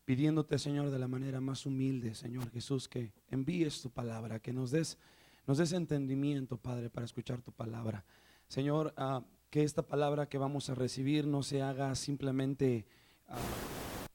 pidiéndote, Señor, de la manera más humilde, Señor Jesús, que envíes tu palabra, que nos des entendimiento, Padre, para escuchar tu palabra. Señor, que esta palabra que vamos a recibir no se haga simplemente ah,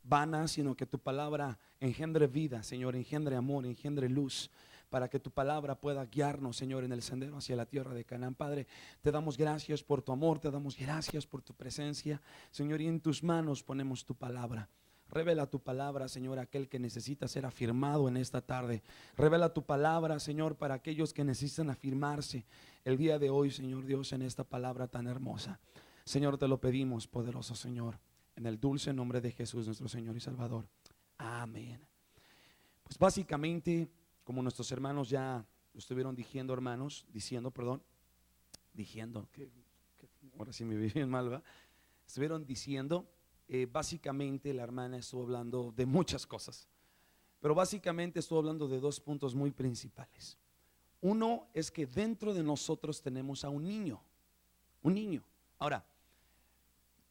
vana, sino que tu palabra engendre vida, Señor, engendre amor, engendre luz, para que tu palabra pueda guiarnos, Señor, en el sendero hacia la tierra de Canaán. Padre, te damos gracias por tu amor, te damos gracias por tu presencia, Señor, y en tus manos ponemos tu palabra. Revela tu palabra, Señor, a aquel que necesita ser afirmado en esta tarde. Revela tu palabra, Señor, para aquellos que necesitan afirmarse el día de hoy, Señor Dios, en esta palabra tan hermosa. Señor, te lo pedimos, poderoso Señor, en el dulce nombre de Jesús, nuestro Señor y Salvador. Amén. Pues básicamente, como nuestros hermanos ya lo estuvieron diciendo, ahora sí me vi bien mal, ¿va? Estuvieron diciendo, básicamente la hermana estuvo hablando de muchas cosas, pero básicamente estuvo hablando de dos puntos muy principales. Uno es que dentro de nosotros tenemos a un niño, un niño. Ahora,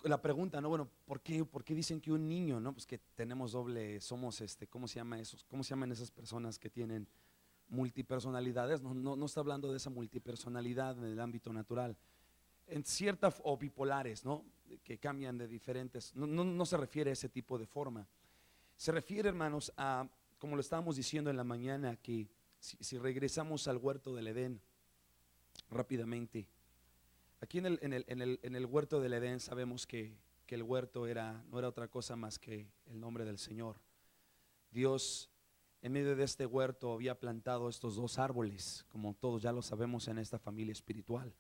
la pregunta, ¿no? Bueno, ¿por qué dicen que un niño, no? Pues que tenemos doble, somos ¿cómo se llama esos? ¿Cómo se llaman esas personas que tienen multipersonalidades? No está hablando de esa multipersonalidad en el ámbito natural. En cierta, o bipolares, ¿no? Que cambian de diferentes, no se refiere a ese tipo de forma. Se refiere, hermanos, a, como lo estábamos diciendo en la mañana, que si regresamos al huerto del Edén rápidamente. Aquí en el huerto del Edén sabemos que el huerto no era otra cosa más que el nombre del Señor. Dios en medio de este huerto había plantado estos dos árboles, como todos ya lo sabemos en esta familia espiritual.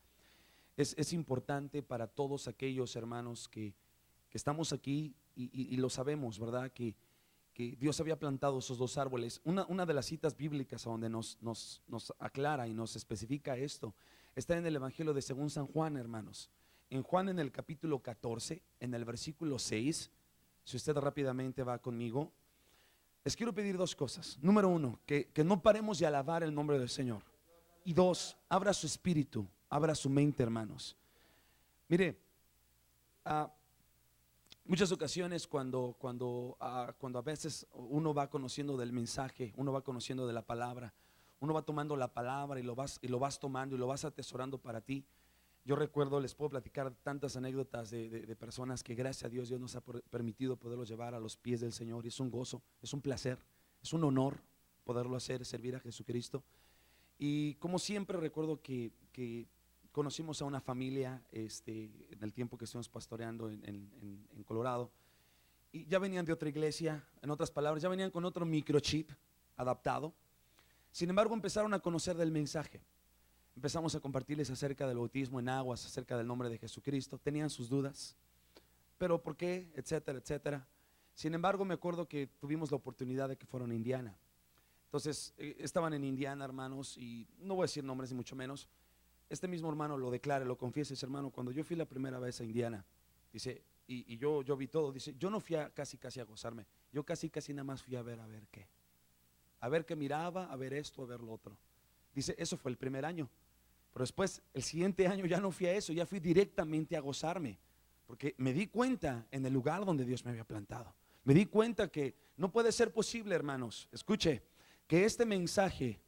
Es importante para todos aquellos hermanos que estamos aquí y lo sabemos, ¿verdad? Que Dios había plantado esos dos árboles. Una de las citas bíblicas a donde nos aclara y nos especifica esto está en el Evangelio de según San Juan, hermanos. En Juan, en el capítulo 14, en el versículo 6, si usted rápidamente va conmigo, les quiero pedir dos cosas. Número uno, que no paremos de alabar el nombre del Señor. Y dos, abra su espíritu, abra su mente, hermanos. Mire, muchas ocasiones cuando a veces uno va conociendo del mensaje, uno va conociendo de la palabra, uno va tomando la palabra y lo vas tomando y lo vas atesorando para ti. Yo recuerdo, les puedo platicar tantas anécdotas de personas que gracias a Dios nos ha permitido poderlos llevar a los pies del Señor, y es un gozo, es un placer, es un honor poderlo hacer, servir a Jesucristo. Y como siempre recuerdo que conocimos a una familia en el tiempo que estuvimos pastoreando en Colorado, y ya venían de otra iglesia, en otras palabras, ya venían con otro microchip adaptado. Sin embargo, empezaron a conocer del mensaje. Empezamos a compartirles acerca del bautismo en aguas, acerca del nombre de Jesucristo. Tenían sus dudas, pero ¿por qué? Etcétera, etcétera. Sin embargo, me acuerdo que tuvimos la oportunidad de que fueron a Indiana. Entonces, estaban en Indiana, hermanos, y no voy a decir nombres ni mucho menos. Este mismo hermano lo declara, lo confiesa, ese hermano, cuando yo fui la primera vez a Indiana, dice, y yo vi todo, dice, yo no fui casi a gozarme, yo casi nada más fui a ver qué miraba, a ver esto, a ver lo otro. Dice, eso fue el primer año, pero después, el siguiente año ya no fui a eso, ya fui directamente a gozarme, porque me di cuenta en el lugar donde Dios me había plantado. Me di cuenta que no puede ser posible, hermanos, escuche, que este mensaje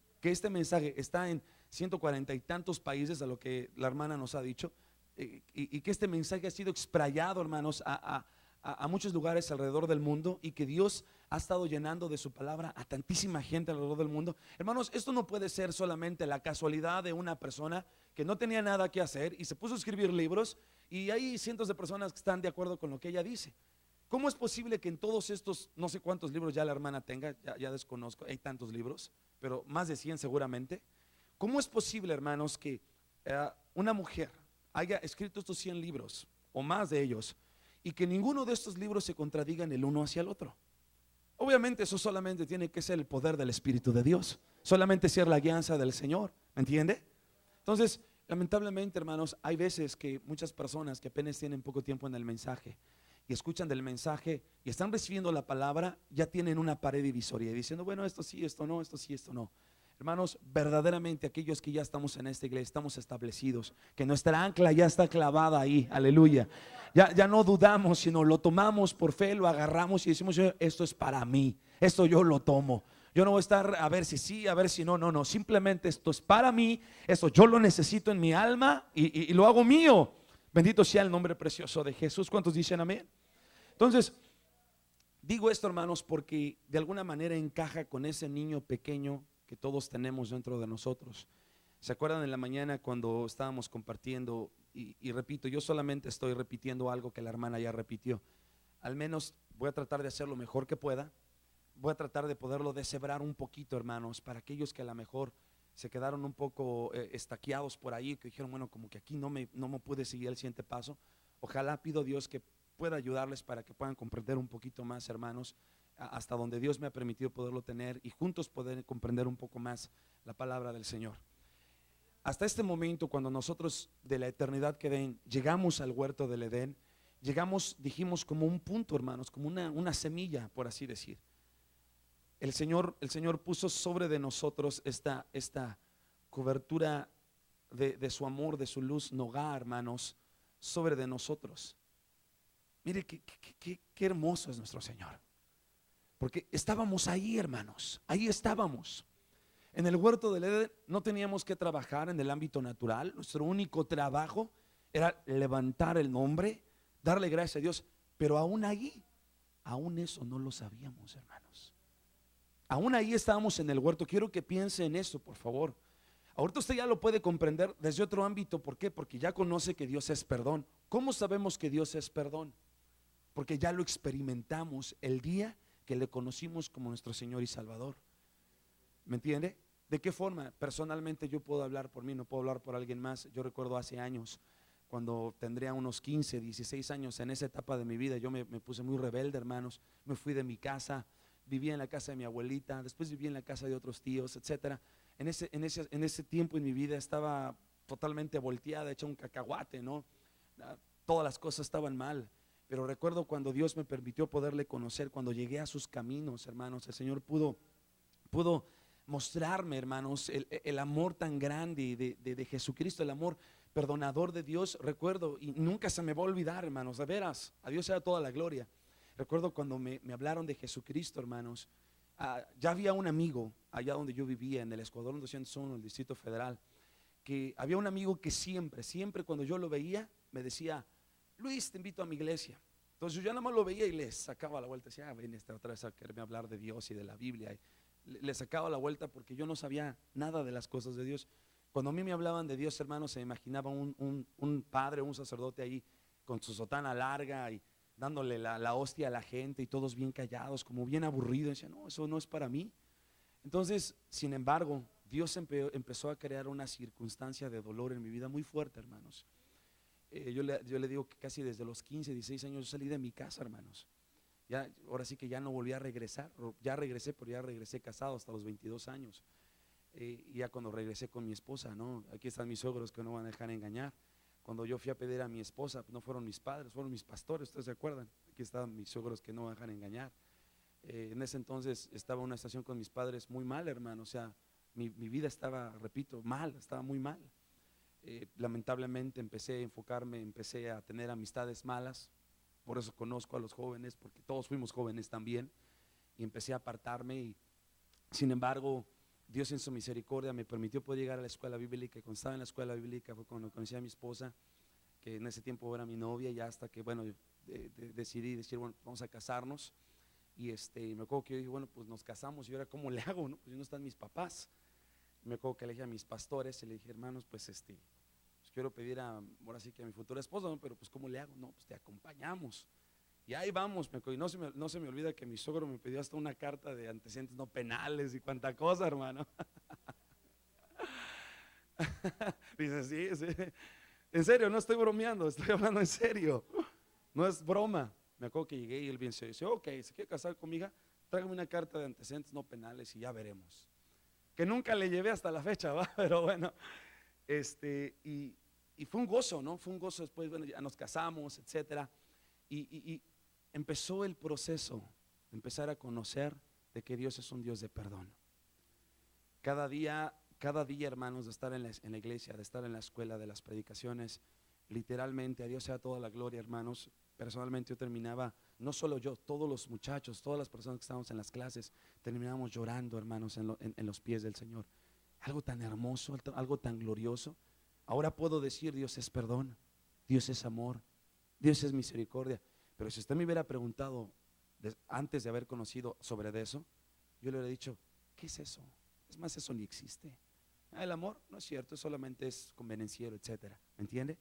está en 140 y tantos países, a lo que la hermana nos ha dicho, y que este mensaje ha sido exprayado, hermanos, a muchos lugares alrededor del mundo, y que Dios ha estado llenando de su palabra a tantísima gente alrededor del mundo. Hermanos, esto no puede ser solamente la casualidad de una persona que no tenía nada que hacer y se puso a escribir libros, y hay cientos de personas que están de acuerdo con lo que ella dice. ¿Cómo es posible que en todos estos, no sé cuántos libros ya la hermana tenga, ya desconozco, hay tantos libros, pero más de 100 seguramente? ¿Cómo es posible, hermanos, que una mujer haya escrito estos 100 libros o más de ellos, y que ninguno de estos libros se contradigan el uno hacia el otro? Obviamente eso solamente tiene que ser el poder del Espíritu de Dios, solamente ser la guianza del Señor, ¿me entiende? Entonces, lamentablemente, hermanos, hay veces que muchas personas que apenas tienen poco tiempo en el mensaje y escuchan del mensaje y están recibiendo la palabra, ya tienen una pared divisoria diciendo, bueno, esto sí, esto no, esto sí, esto no. Hermanos, verdaderamente aquellos que ya estamos en esta iglesia, estamos establecidos, que nuestra ancla ya está clavada ahí, aleluya. Ya no dudamos, sino lo tomamos por fe, lo agarramos y decimos, esto es para mí, esto yo lo tomo. Yo no voy a estar a ver si sí, a ver si no, no, no, simplemente esto es para mí, esto yo lo necesito en mi alma y lo hago mío. Bendito sea el nombre precioso de Jesús. ¿Cuántos dicen amén? Entonces, digo esto, hermanos, porque de alguna manera encaja con ese niño pequeño que todos tenemos dentro de nosotros. ¿Se acuerdan en la mañana cuando estábamos compartiendo? Y repito, yo solamente estoy repitiendo algo que la hermana ya repitió. Al menos voy a tratar de hacer lo mejor que pueda. Voy a tratar de poderlo deshebrar un poquito, hermanos, para aquellos que a lo mejor se quedaron un poco estaqueados por ahí, que dijeron, bueno, como que aquí no me pude seguir el siguiente paso. Ojalá pido a Dios que pueda ayudarles para que puedan comprender un poquito más, hermanos, hasta donde Dios me ha permitido poderlo tener y juntos poder comprender un poco más la palabra del Señor. Hasta este momento, cuando nosotros de la eternidad que den, llegamos al huerto del Edén, llegamos, dijimos, como un punto, hermanos, como una semilla, por así decir. El Señor puso sobre de nosotros esta cobertura de su amor, de su luz, Nogá, hermanos, sobre de nosotros. Mire qué hermoso es nuestro Señor. Porque estábamos ahí, hermanos, ahí estábamos. En el huerto del Edén no teníamos que trabajar en el ámbito natural. Nuestro único trabajo era levantar el nombre, darle gracias a Dios. Pero aún ahí, aún eso no lo sabíamos, hermanos. Aún ahí estábamos en el huerto. Quiero que piense en eso, por favor. Ahorita usted ya lo puede comprender desde otro ámbito. ¿Por qué? Porque ya conoce que Dios es perdón. ¿Cómo sabemos que Dios es perdón? Porque ya lo experimentamos el día que le conocimos como nuestro Señor y Salvador. ¿Me entiende? ¿De qué forma? Personalmente yo puedo hablar por mí, no puedo hablar por alguien más. Yo recuerdo hace años, cuando tendría unos 15, 16 años, en esa etapa de mi vida, yo me puse muy rebelde, hermanos. Me fui de mi casa, vivía en la casa de mi abuelita, después viví en la casa de otros tíos, etcétera. En ese tiempo en mi vida estaba totalmente volteada, hecha un cacahuate, ¿no? Todas las cosas estaban mal. Pero recuerdo cuando Dios me permitió poderle conocer, cuando llegué a sus caminos, hermanos, el Señor pudo mostrarme, hermanos, el amor tan grande de Jesucristo, el amor perdonador de Dios. Recuerdo, y nunca se me va a olvidar, hermanos, de veras, a Dios sea toda la gloria. Recuerdo cuando me hablaron de Jesucristo, hermanos. Ya había un amigo allá donde yo vivía, en el Escuadrón 201, el Distrito Federal, que había un amigo que siempre cuando yo lo veía, me decía, Luis, te invito a mi iglesia. Entonces yo ya nada más lo veía y le sacaba la vuelta, decía, ven otra vez a quererme hablar de Dios y de la Biblia. Y le sacaba la vuelta porque yo no sabía nada de las cosas de Dios. Cuando a mí me hablaban de Dios, hermanos, se imaginaba un padre, un sacerdote ahí con su sotana larga y dándole la hostia a la gente y todos bien callados, como bien aburridos. Decía, no, eso no es para mí. Entonces, sin embargo, Dios empezó a crear una circunstancia de dolor en mi vida muy fuerte, hermanos. Yo le digo que casi desde los 15, 16 años yo salí de mi casa, hermanos. Ya, ahora sí que ya no volví a regresar. Ya regresé, pero ya regresé casado hasta los 22 años. Y ya cuando regresé con mi esposa, ¿no? Aquí están mis suegros que no van a dejar engañar. Cuando yo fui a pedir a mi esposa, no fueron mis padres, fueron mis pastores, ¿ustedes se acuerdan? Aquí están mis suegros que no van a dejar engañar. En ese entonces estaba en una estación con mis padres muy mal, hermano. O sea, mi vida estaba, repito, mal, estaba muy mal. Lamentablemente empecé a enfocarme, empecé a tener amistades malas. Por eso conozco a los jóvenes, porque todos fuimos jóvenes también. Y empecé a apartarme y, sin embargo, Dios en su misericordia me permitió poder llegar a la escuela bíblica. Y cuando estaba en la escuela bíblica fue cuando conocí a mi esposa, que en ese tiempo era mi novia, y hasta que, bueno, decidí decir, bueno, vamos a casarnos. Y me acuerdo que yo dije, bueno, pues nos casamos, y ahora ¿cómo le hago? ¿No? Pues no están mis papás. Me acuerdo que le dije a mis pastores y le dije, hermanos, pues pues quiero pedir ahora sí que a mi futura esposa, ¿no? Pero pues ¿cómo le hago? No, pues te acompañamos. Y ahí vamos, y no se me olvida que mi suegro me pidió hasta una carta de antecedentes no penales y cuánta cosa, hermano. Dice, sí, en serio, no estoy bromeando, estoy hablando en serio. No es broma. Me acuerdo que llegué y él bien se dice, ok, se quiere casar conmigo, tráigame una carta de antecedentes no penales y ya veremos. Que nunca le llevé hasta la fecha, ¿va? Pero bueno, y fue un gozo, ¿no? Fue un gozo después, bueno, ya nos casamos, etcétera. Y empezó el proceso de empezar a conocer de que Dios es un Dios de perdón. cada día, hermanos, de estar en la iglesia, de estar en la escuela, de las predicaciones, literalmente, a Dios sea toda la gloria, hermanos. Personalmente yo terminaba, no solo yo, todos los muchachos, todas las personas que estábamos en las clases, terminábamos llorando, hermanos, en los pies del Señor. Algo tan hermoso, algo tan glorioso. Ahora puedo decir, Dios es perdón, Dios es amor, Dios es misericordia. Pero si usted me hubiera preguntado antes de haber conocido sobre eso, yo le hubiera dicho, ¿qué es eso? Es más, eso ni existe. El amor no es cierto, solamente es convenenciero, etcétera. ¿Me entiende?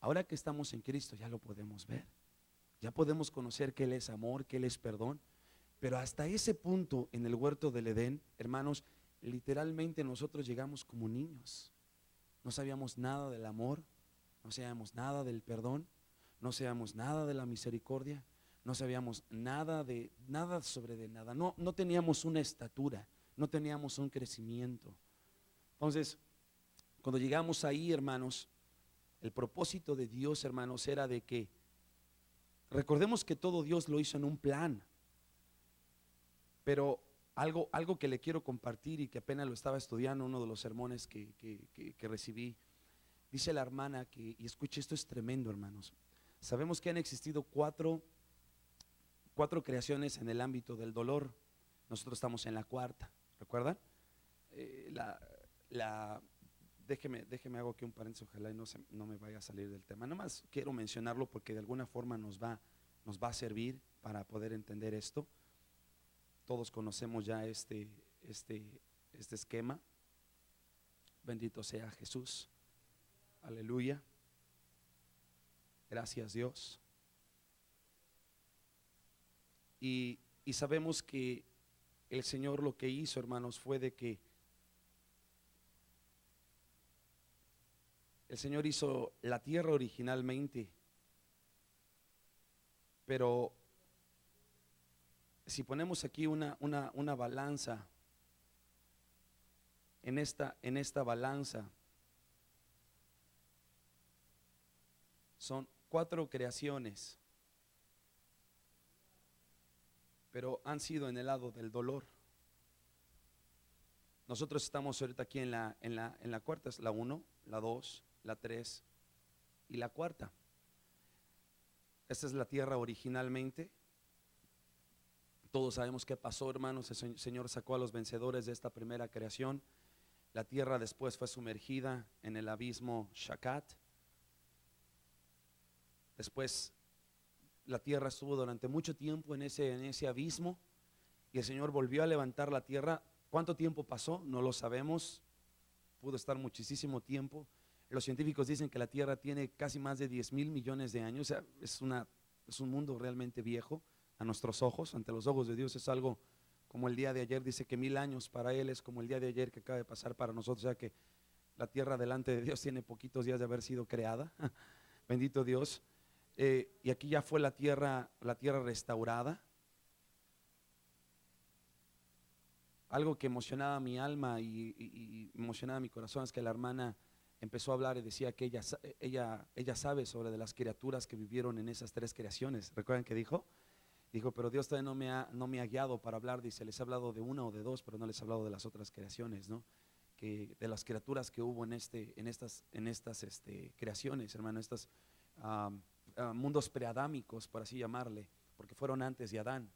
Ahora que estamos en Cristo ya lo podemos ver. Ya podemos conocer que Él es amor, que Él es perdón. Pero hasta ese punto en el huerto del Edén, hermanos, literalmente nosotros llegamos como niños. No sabíamos nada del amor, no sabíamos nada del perdón, no sabíamos nada de la misericordia, no sabíamos nada sobre de nada. No teníamos una estatura, no teníamos un crecimiento. Entonces, cuando llegamos ahí, hermanos, el propósito de Dios, hermanos, era de que recordemos que todo Dios lo hizo en un plan. Pero algo que le quiero compartir y que apenas lo estaba estudiando, uno de los sermones que recibí, dice la hermana que, y escuche, esto es tremendo, hermanos. Sabemos que han existido cuatro creaciones en el ámbito del dolor. Nosotros estamos en la cuarta, ¿recuerdan? Déjeme hago aquí un paréntesis, ojalá y no me vaya a salir del tema. Nada más quiero mencionarlo porque de alguna forma nos va a servir para poder entender esto. Todos conocemos ya este esquema. Bendito sea Jesús. Aleluya. Gracias, Dios. Y sabemos que el Señor lo que hizo, hermanos, fue de que el Señor hizo la tierra originalmente, pero si ponemos aquí una balanza, en esta balanza son 4 creaciones, pero han sido en el lado del dolor. Nosotros estamos ahorita aquí en la cuarta, es la 1, la 2, la 3 y la cuarta. Esta es la tierra originalmente. Todos sabemos qué pasó, hermanos. El Señor sacó a los vencedores de esta primera creación. La tierra después fue sumergida en el abismo Shakat. Después la tierra estuvo durante mucho tiempo en ese abismo, y el Señor volvió a levantar la tierra. ¿Cuánto tiempo pasó? No lo sabemos. Pudo estar muchísimo tiempo. Los científicos dicen que la tierra tiene casi más de 10,000 millones de años. O sea, es un mundo realmente viejo a nuestros ojos. Ante los ojos de Dios es algo como el día de ayer. Dice que 1000 años para Él es como el día de ayer que acaba de pasar para nosotros. O sea que la tierra delante de Dios tiene poquitos días de haber sido creada. Bendito Dios. Y aquí ya fue la tierra restaurada. Algo que emocionaba mi alma y emocionaba mi corazón es que la hermana empezó a hablar y decía que ella sabe sobre de las criaturas que vivieron en esas 3 creaciones. ¿Recuerdan que dijo? Dijo, pero Dios todavía no me ha guiado para hablar. Dice, les he hablado de 1 o de 2, pero no les he hablado de las otras creaciones, ¿no? Que de las criaturas que hubo en estas creaciones, hermano, estos mundos preadámicos, por así llamarle, porque fueron antes de Adán.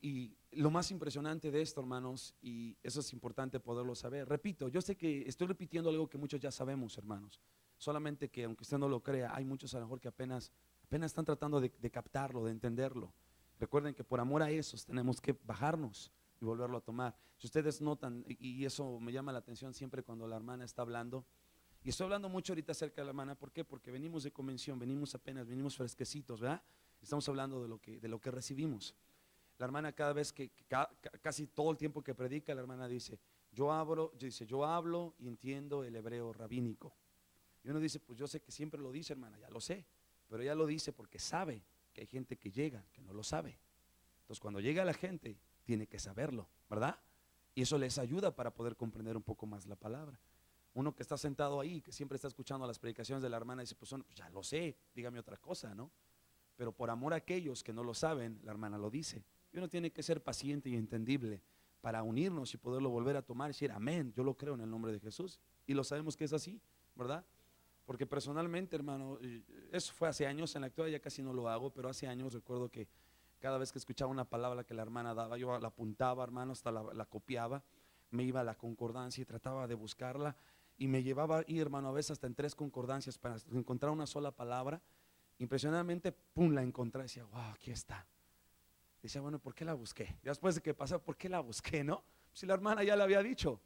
Y lo más impresionante de esto, hermanos, y eso es importante poderlo saber. Repito, yo sé que estoy repitiendo algo que muchos ya sabemos, hermanos. Solamente que aunque usted no lo crea, hay muchos a lo mejor que apenas están tratando de captarlo, de entenderlo. Recuerden que por amor a esos tenemos que bajarnos y volverlo a tomar. Si ustedes notan, y eso me llama la atención siempre cuando la hermana está hablando, y estoy hablando mucho ahorita acerca de la hermana, ¿por qué? Porque venimos de convención, venimos fresquecitos, ¿verdad? Estamos hablando de lo que recibimos. La hermana cada vez casi todo el tiempo que predica, la hermana dice, yo hablo y entiendo el hebreo rabínico. Y uno dice, pues yo sé que siempre lo dice, hermana, ya lo sé, pero ella lo dice porque sabe que hay gente que llega, que no lo sabe. Entonces cuando llega la gente, tiene que saberlo, ¿verdad? Y eso les ayuda para poder comprender un poco más la palabra. Uno que está sentado ahí, que siempre está escuchando las predicaciones de la hermana, dice, pues ya lo sé, dígame otra cosa, ¿no? Pero por amor a aquellos que no lo saben, la hermana lo dice. Y uno tiene que ser paciente y entendible para unirnos y poderlo volver a tomar y decir amén, yo lo creo en el nombre de Jesús. Y lo sabemos que es así, ¿verdad? Porque personalmente, hermano, eso fue hace años, en la actualidad ya casi no lo hago, pero hace años recuerdo que cada vez que escuchaba una palabra que la hermana daba, yo la apuntaba, hermano, hasta la copiaba, me iba a la concordancia y trataba de buscarla, y me llevaba ahí, hermano, a veces hasta en 3 concordancias para encontrar una sola palabra. Impresionantemente, pum, la encontré, decía, wow, aquí está. Decía, bueno, ¿por qué la busqué? Y después de que pasó, ¿por qué la busqué, no? Si la hermana ya la había dicho.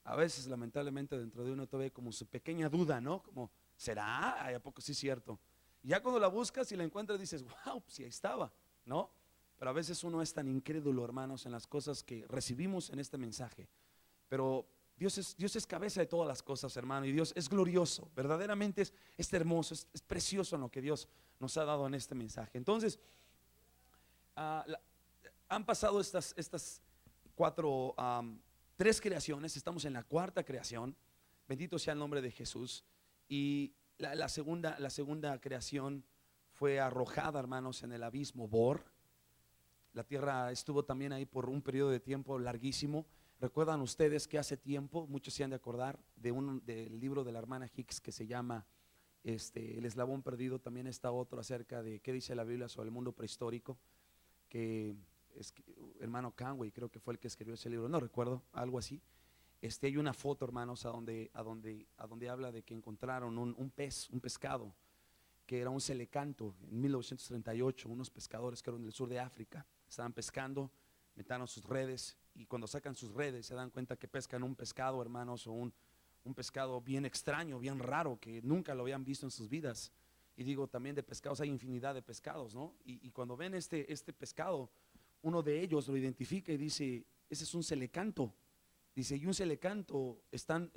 A veces, lamentablemente, dentro de uno todavía como su pequeña duda, ¿no? Como, ¿será? Ay, ¿a poco sí es cierto? Y ya cuando la buscas y la encuentras dices, wow, pues sí, ahí estaba, ¿no? Pero a veces uno es tan incrédulo, hermanos, en las cosas que recibimos en este mensaje. Pero Dios es cabeza de todas las cosas, hermano, y Dios es glorioso, verdaderamente es hermoso, es precioso en lo que Dios nos ha dado en este mensaje. Entonces, han pasado estas cuatro, 3 creaciones, estamos en la 4ª creación, bendito sea el nombre de Jesús, y la segunda creación fue arrojada, hermanos, en el abismo Bor. La tierra estuvo también ahí por un periodo de tiempo larguísimo. Recuerdan ustedes que hace tiempo, muchos se han de acordar del libro de la hermana Hicks que se llama El eslabón perdido. También está otro acerca de qué dice la Biblia sobre el mundo prehistórico, que hermano Canway creo que fue el que escribió ese libro, no recuerdo, algo así. Hay una foto, hermanos, a donde habla de que encontraron un pescado que era un celecanto en 1938. Unos pescadores que eran del sur de África estaban pescando, metieron sus redes, y cuando sacan sus redes se dan cuenta que pescan un pescado, hermanos, o un pescado bien extraño, bien raro, que nunca lo habían visto en sus vidas. Y digo, también de pescados hay infinidad de pescados, ¿no? Y cuando ven este pescado, uno de ellos lo identifica y dice, ese es un celecanto. Dice, y un celecanto están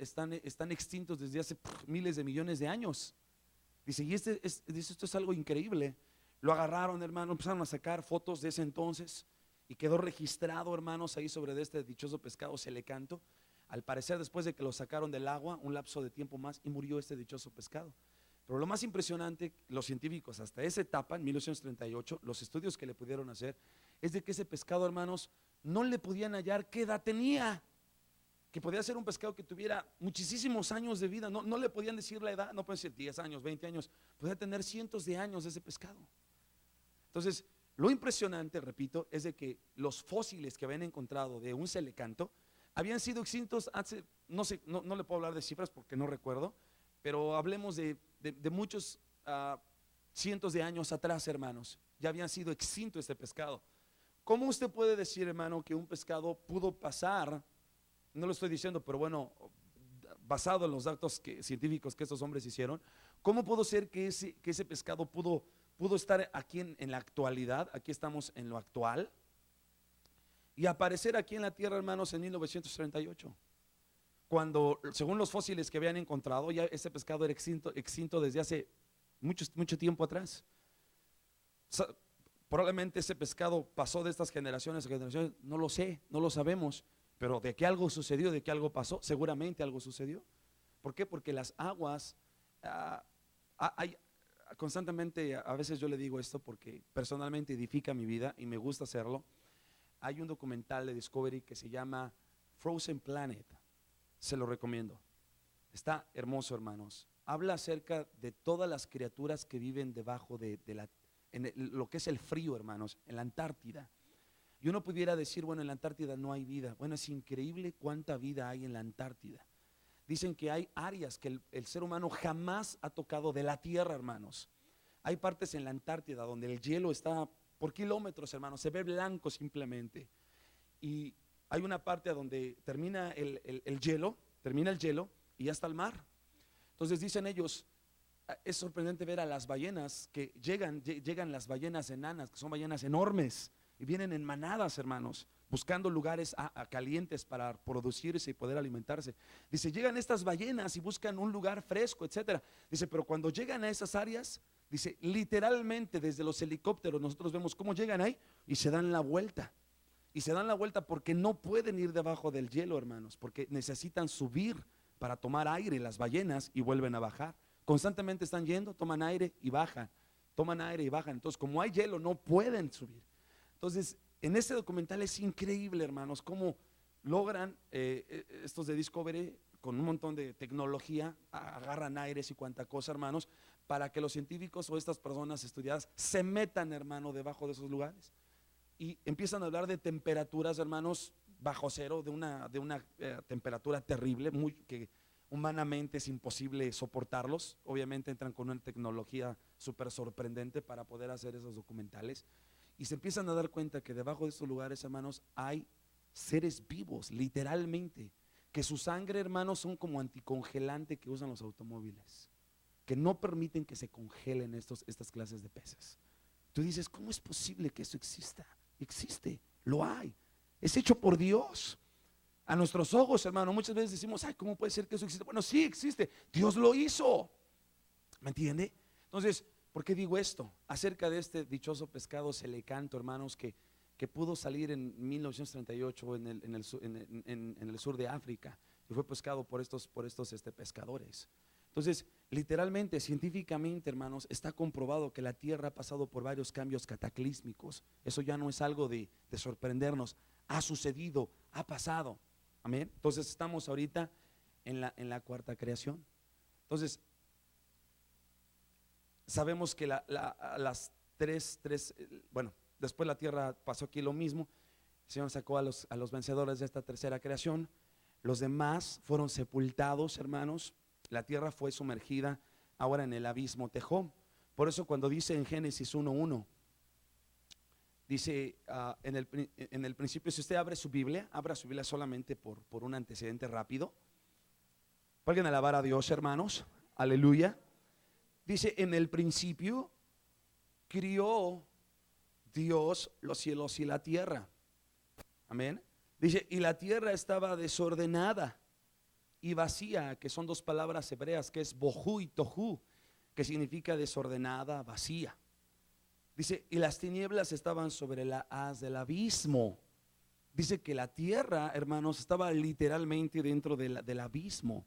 extintos desde hace miles de millones de años. Dice, y dice, esto es algo increíble. Lo agarraron, hermano, empezaron a sacar fotos de ese entonces y quedó registrado, hermanos, ahí sobre este dichoso pescado celecanto. Al parecer, después de que lo sacaron del agua, un lapso de tiempo más, y murió este dichoso pescado. Pero lo más impresionante, los científicos hasta esa etapa, en 1938, los estudios que le pudieron hacer, es de que ese pescado, hermanos, no le podían hallar qué edad tenía. Que podía ser un pescado que tuviera muchísimos años de vida. No le podían decir la edad, no pueden decir 10 años, 20 años, podía tener cientos de años ese pescado. Entonces, lo impresionante, repito, es de que los fósiles que habían encontrado de un celecanto habían sido extintos hace, no sé, no le puedo hablar de cifras porque no recuerdo, pero hablemos de muchos cientos de años atrás, hermanos. Ya habían sido extinto este pescado. ¿Cómo usted puede decir, hermano, que un pescado pudo pasar? No lo estoy diciendo, pero bueno, basado en los datos científicos que estos hombres hicieron, ¿cómo pudo ser que ese pescado pudo estar aquí en la actualidad? Aquí estamos en lo actual, y aparecer aquí en la tierra, hermanos, en 1938, cuando según los fósiles que habían encontrado, ya ese pescado era extinto desde hace mucho tiempo atrás. Probablemente ese pescado pasó de estas generaciones a generaciones, no lo sé, no lo sabemos, pero de que algo sucedió, de que algo pasó, seguramente algo sucedió. ¿Por qué? Porque las aguas, hay constantemente, a veces yo le digo esto porque personalmente edifica mi vida y me gusta hacerlo. Hay un documental de Discovery que se llama Frozen Planet, se lo recomiendo. Está hermoso, hermanos. Habla acerca de todas las criaturas que viven debajo en lo que es el frío, hermanos, en la Antártida. Y uno pudiera decir, bueno, en la Antártida no hay vida. Bueno, es increíble cuánta vida hay en la Antártida. Dicen que hay áreas que el ser humano jamás ha tocado de la tierra, hermanos. Hay partes en la Antártida donde el hielo está por kilómetros, hermanos, se ve blanco simplemente. Y hay una parte donde termina el hielo y ya está el mar. Entonces dicen ellos, es sorprendente ver a las ballenas que llegan las ballenas enanas, que son ballenas enormes, y vienen en manadas, hermanos, buscando lugares calientes para producirse y poder alimentarse. Dice, llegan estas ballenas y buscan un lugar fresco, etcétera. Dice, pero cuando llegan a esas áreas, dice, literalmente desde los helicópteros nosotros vemos cómo llegan ahí y se dan la vuelta. Y se dan la vuelta porque no pueden ir debajo del hielo, hermanos, porque necesitan subir para tomar aire las ballenas y vuelven a bajar. Constantemente están yendo, toman aire y bajan, toman aire y bajan. Entonces, como hay hielo, no pueden subir. Entonces, en este documental es increíble, hermanos, cómo logran, estos de Discovery, con un montón de tecnología, agarran aires y cuanta cosa, hermanos, para que los científicos o estas personas estudiadas se metan, hermano, debajo de esos lugares. Y empiezan a hablar de temperaturas, hermanos, bajo cero, de una temperatura terrible, que humanamente es imposible soportarlos. Obviamente entran con una tecnología súper sorprendente para poder hacer esos documentales. Y se empiezan a dar cuenta que debajo de estos lugares, hermanos, hay seres vivos, literalmente, que su sangre, hermanos, son como anticongelante que usan los automóviles, que no permiten que se congelen estas clases de peces. Tú dices, ¿cómo es posible que eso exista? Existe, lo hay, es hecho por Dios. A nuestros ojos, hermano, muchas veces decimos, ay, ¿cómo puede ser que eso existe? Bueno, sí existe, Dios lo hizo. ¿Me entiende? Entonces, ¿por qué digo esto? Acerca de este dichoso pescado celecanto, hermanos, que pudo salir en 1938 en el sur de África, y fue pescado por estos pescadores. Entonces, literalmente, científicamente, hermanos, está comprobado que la tierra ha pasado por varios cambios cataclísmicos. Eso ya no es algo de sorprendernos, ha sucedido, ha pasado. Amén. Entonces estamos ahorita en la cuarta creación. Entonces, sabemos que las tres, bueno, después la tierra pasó aquí lo mismo. El Señor sacó a los vencedores de esta tercera creación. Los demás fueron sepultados, hermanos. La tierra fue sumergida ahora en el abismo Tejón. Por eso cuando dice en Génesis 1:1, dice en el principio, si usted abre su Biblia, abra su Biblia solamente por un antecedente rápido. Pueden alabar a Dios, hermanos. Aleluya. Dice, en el principio crió Dios los cielos y la tierra. Amén. Dice, y la tierra estaba desordenada y vacía, que son dos palabras hebreas, que es bohu y tohu, que significa desordenada, vacía. Dice, y las tinieblas estaban sobre la haz del abismo. Dice que la tierra, hermanos, estaba literalmente dentro del abismo.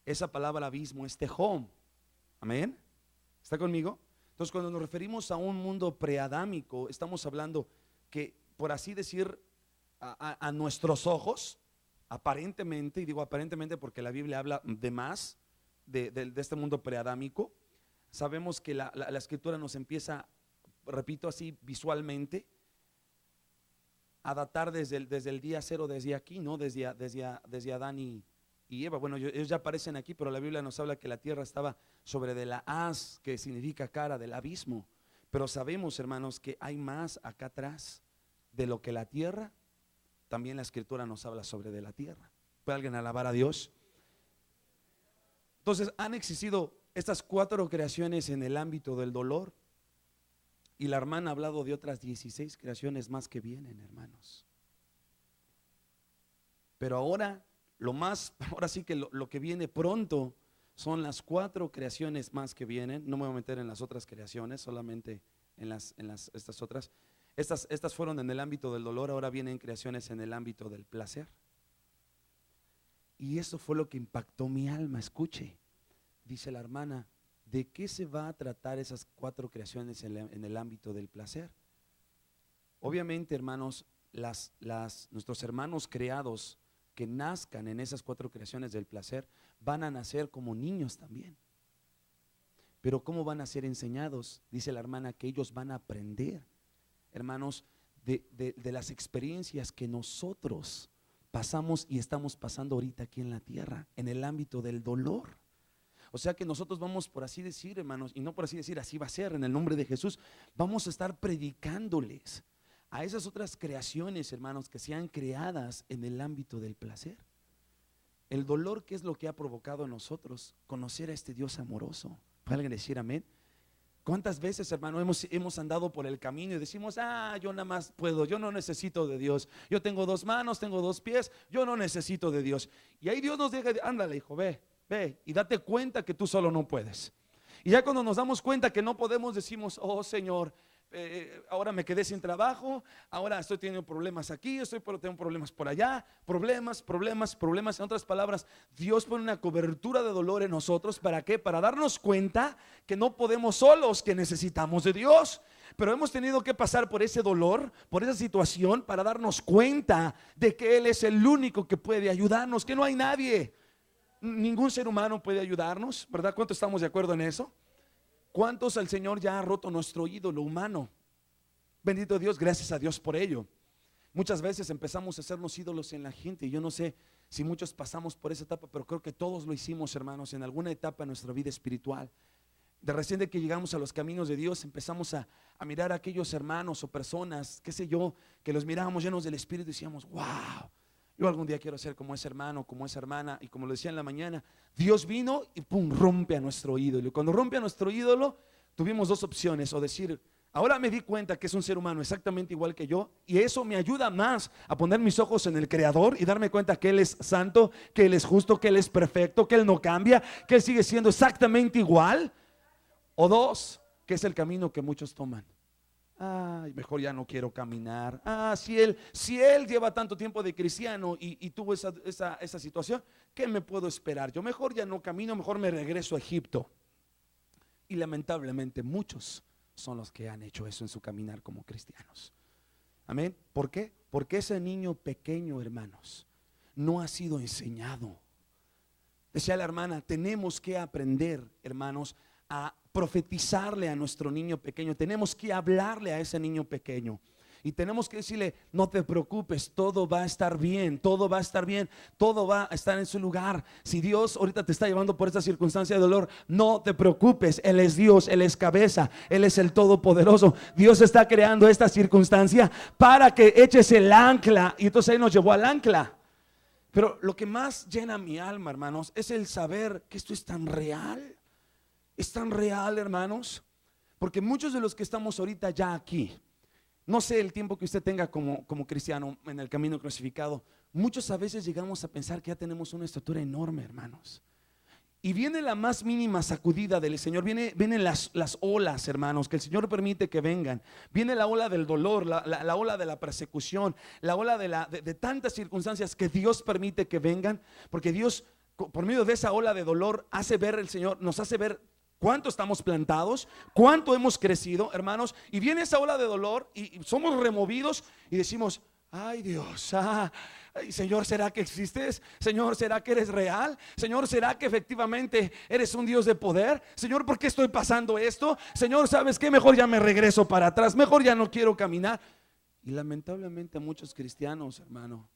Esa palabra abismo es tejón. Amén. ¿Está conmigo? Entonces, cuando nos referimos a un mundo preadámico, estamos hablando que, por así decir, a nuestros ojos, aparentemente, y digo aparentemente porque la Biblia habla de más de este mundo preadámico, sabemos que la escritura nos empieza, repito así visualmente, a datar desde el día cero, desde aquí, ¿no? Desde Adán y Eva. Bueno, ellos ya aparecen aquí, pero la Biblia nos habla que la tierra estaba sobre de la haz, que significa cara del abismo. Pero sabemos, hermanos, que hay más acá atrás de lo que la tierra. También la escritura nos habla sobre de la tierra. ¿Puede alguien alabar a Dios? Entonces han existido estas 4 creaciones en el ámbito del dolor, y la hermana ha hablado de otras 16 creaciones más que vienen, hermanos. Pero ahora sí que lo que viene pronto son las 4 creaciones más que vienen. No me voy a meter en las otras creaciones, solamente en estas otras. Estas fueron en el ámbito del dolor, ahora vienen creaciones en el ámbito del placer. Y eso fue lo que impactó mi alma. Escuche, dice la hermana, ¿de qué se va a tratar esas 4 creaciones en el ámbito del placer? Obviamente, hermanos, nuestros hermanos creados que nazcan en esas 4 creaciones del placer van a nacer como niños también. Pero ¿cómo van a ser enseñados? Dice la hermana que ellos van a aprender, hermanos, de las experiencias que nosotros pasamos y estamos pasando ahorita aquí en la tierra, en el ámbito del dolor. O sea que nosotros vamos, por así decir, hermanos, y no por así decir, así va a ser en el nombre de Jesús, vamos a estar predicándoles a esas otras creaciones, hermanos, que sean creadas en el ámbito del placer. El dolor, ¿qué es lo que ha provocado en nosotros? Conocer a este Dios amoroso. ¿Puede alguien decir amén? ¿Cuántas veces, hermano, hemos andado por el camino y decimos, yo nada más puedo, yo no necesito de Dios, yo tengo 2 manos, tengo 2 pies, yo no necesito de Dios? Y ahí Dios nos deja, ándale, hijo, ve y date cuenta que tú solo no puedes. Y ya cuando nos damos cuenta que no podemos, decimos, oh Señor, ahora me quedé sin trabajo, ahora estoy teniendo problemas aquí, tengo problemas por allá, problemas. En otras palabras, Dios pone una cobertura de dolor en nosotros. ¿Para qué? Para darnos cuenta que no podemos solos, que necesitamos de Dios. pero hemos tenido que pasar por ese dolor, por esa situación, para darnos cuenta de que Él es el único que puede ayudarnos, que no hay nadie, ningún ser humano puede ayudarnos, ¿verdad? ¿Cuántos estamos de acuerdo en eso? ¿Cuántos el Señor ya ha roto nuestro ídolo humano? Bendito Dios, gracias a Dios por ello. Muchas veces empezamos a hacernos ídolos en la gente, y yo no sé si muchos pasamos por esa etapa, pero creo que todos lo hicimos, hermanos, en alguna etapa de nuestra vida espiritual. De recién de que llegamos a los caminos de Dios, empezamos a mirar a aquellos hermanos o personas, qué sé yo, que los mirábamos llenos del Espíritu y decíamos, wow, yo algún día quiero ser como ese hermano, como esa hermana. Y como lo decía en la mañana, Dios vino y pum, rompe a nuestro ídolo. Y cuando rompe a nuestro ídolo, tuvimos dos opciones: o decir, ahora me di cuenta que es un ser humano exactamente igual que yo, y eso me ayuda más a poner mis ojos en el Creador y darme cuenta que Él es santo, que Él es justo, que Él es perfecto, que Él no cambia, que Él sigue siendo exactamente igual. O dos, que es el camino que muchos toman. Ay, mejor ya no quiero caminar. Si él lleva tanto tiempo de cristiano y tuvo esa situación, ¿qué me puedo esperar? Yo mejor ya no camino, mejor me regreso a Egipto. Y lamentablemente muchos son los que han hecho eso en su caminar como cristianos. Amén. ¿Por qué? Porque ese niño pequeño, hermanos, no ha sido enseñado. Decía la hermana, tenemos que aprender, hermanos, a profetizarle a nuestro niño pequeño. Tenemos que hablarle a ese niño pequeño y tenemos que decirle, no te preocupes, todo va a estar bien, todo va a estar bien, todo va a estar en su lugar. Si Dios ahorita te está llevando por esta circunstancia de dolor, no te preocupes, Él es Dios, Él es cabeza, Él es el Todopoderoso. Dios está creando esta circunstancia para que eches el ancla. Y entonces Él nos llevó al ancla. Pero lo que más llena mi alma, hermanos, es el saber que esto es tan real. Es tan real, hermanos, porque muchos de los que estamos ahorita ya aquí, no sé el tiempo que usted tenga como cristiano en el camino crucificado, muchos a veces llegamos a pensar que ya tenemos una estatura enorme, hermanos. Y viene la más mínima sacudida del Señor, vienen las olas, hermanos, que el Señor permite que vengan. Viene la ola del dolor, la ola de la persecución, la ola de tantas circunstancias que Dios permite que vengan, porque Dios, por medio de esa ola de dolor, hace ver el Señor, nos hace ver cuánto estamos plantados, cuánto hemos crecido, hermanos. Y viene esa ola de dolor y somos removidos y decimos, ay Dios, ay, Señor, ¿será que existes? Señor, ¿será que eres real? Señor, ¿será que efectivamente eres un Dios de poder? Señor, ¿por qué estoy pasando esto? Señor, ¿sabes qué? Mejor ya me regreso para atrás, mejor ya no quiero caminar. Y lamentablemente muchos cristianos, hermano,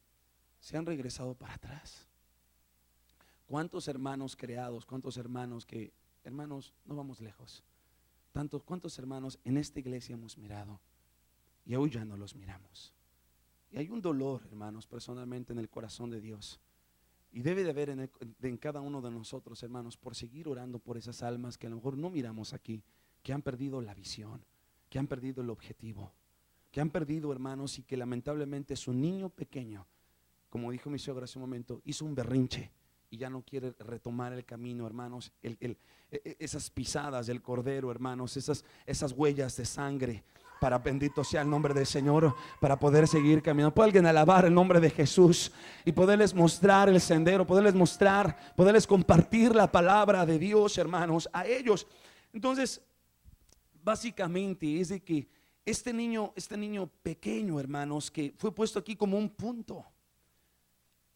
se han regresado para atrás. ¿Cuántos hermanos creados, cuántos hermanos que... Hermanos, no vamos lejos. ¿Cuántos hermanos en esta iglesia hemos mirado y hoy ya no los miramos? Y hay un dolor, hermanos, personalmente en el corazón de Dios. Y debe de haber en cada uno de nosotros, hermanos, por seguir orando por esas almas que a lo mejor no miramos aquí, que han perdido la visión, que han perdido el objetivo, que han perdido, hermanos, y que lamentablemente su niño pequeño, como dijo mi suegra hace un momento, hizo un berrinche y ya no quiere retomar el camino, hermanos, esas pisadas del Cordero, hermanos, esas huellas de sangre, para, bendito sea el nombre del Señor, para poder seguir caminando. ¿Puede alguien alabar el nombre de Jesús y poderles mostrar el sendero, poderles compartir la palabra de Dios, hermanos, a ellos? Entonces, básicamente es de que este niño pequeño, hermanos, que fue puesto aquí como un punto,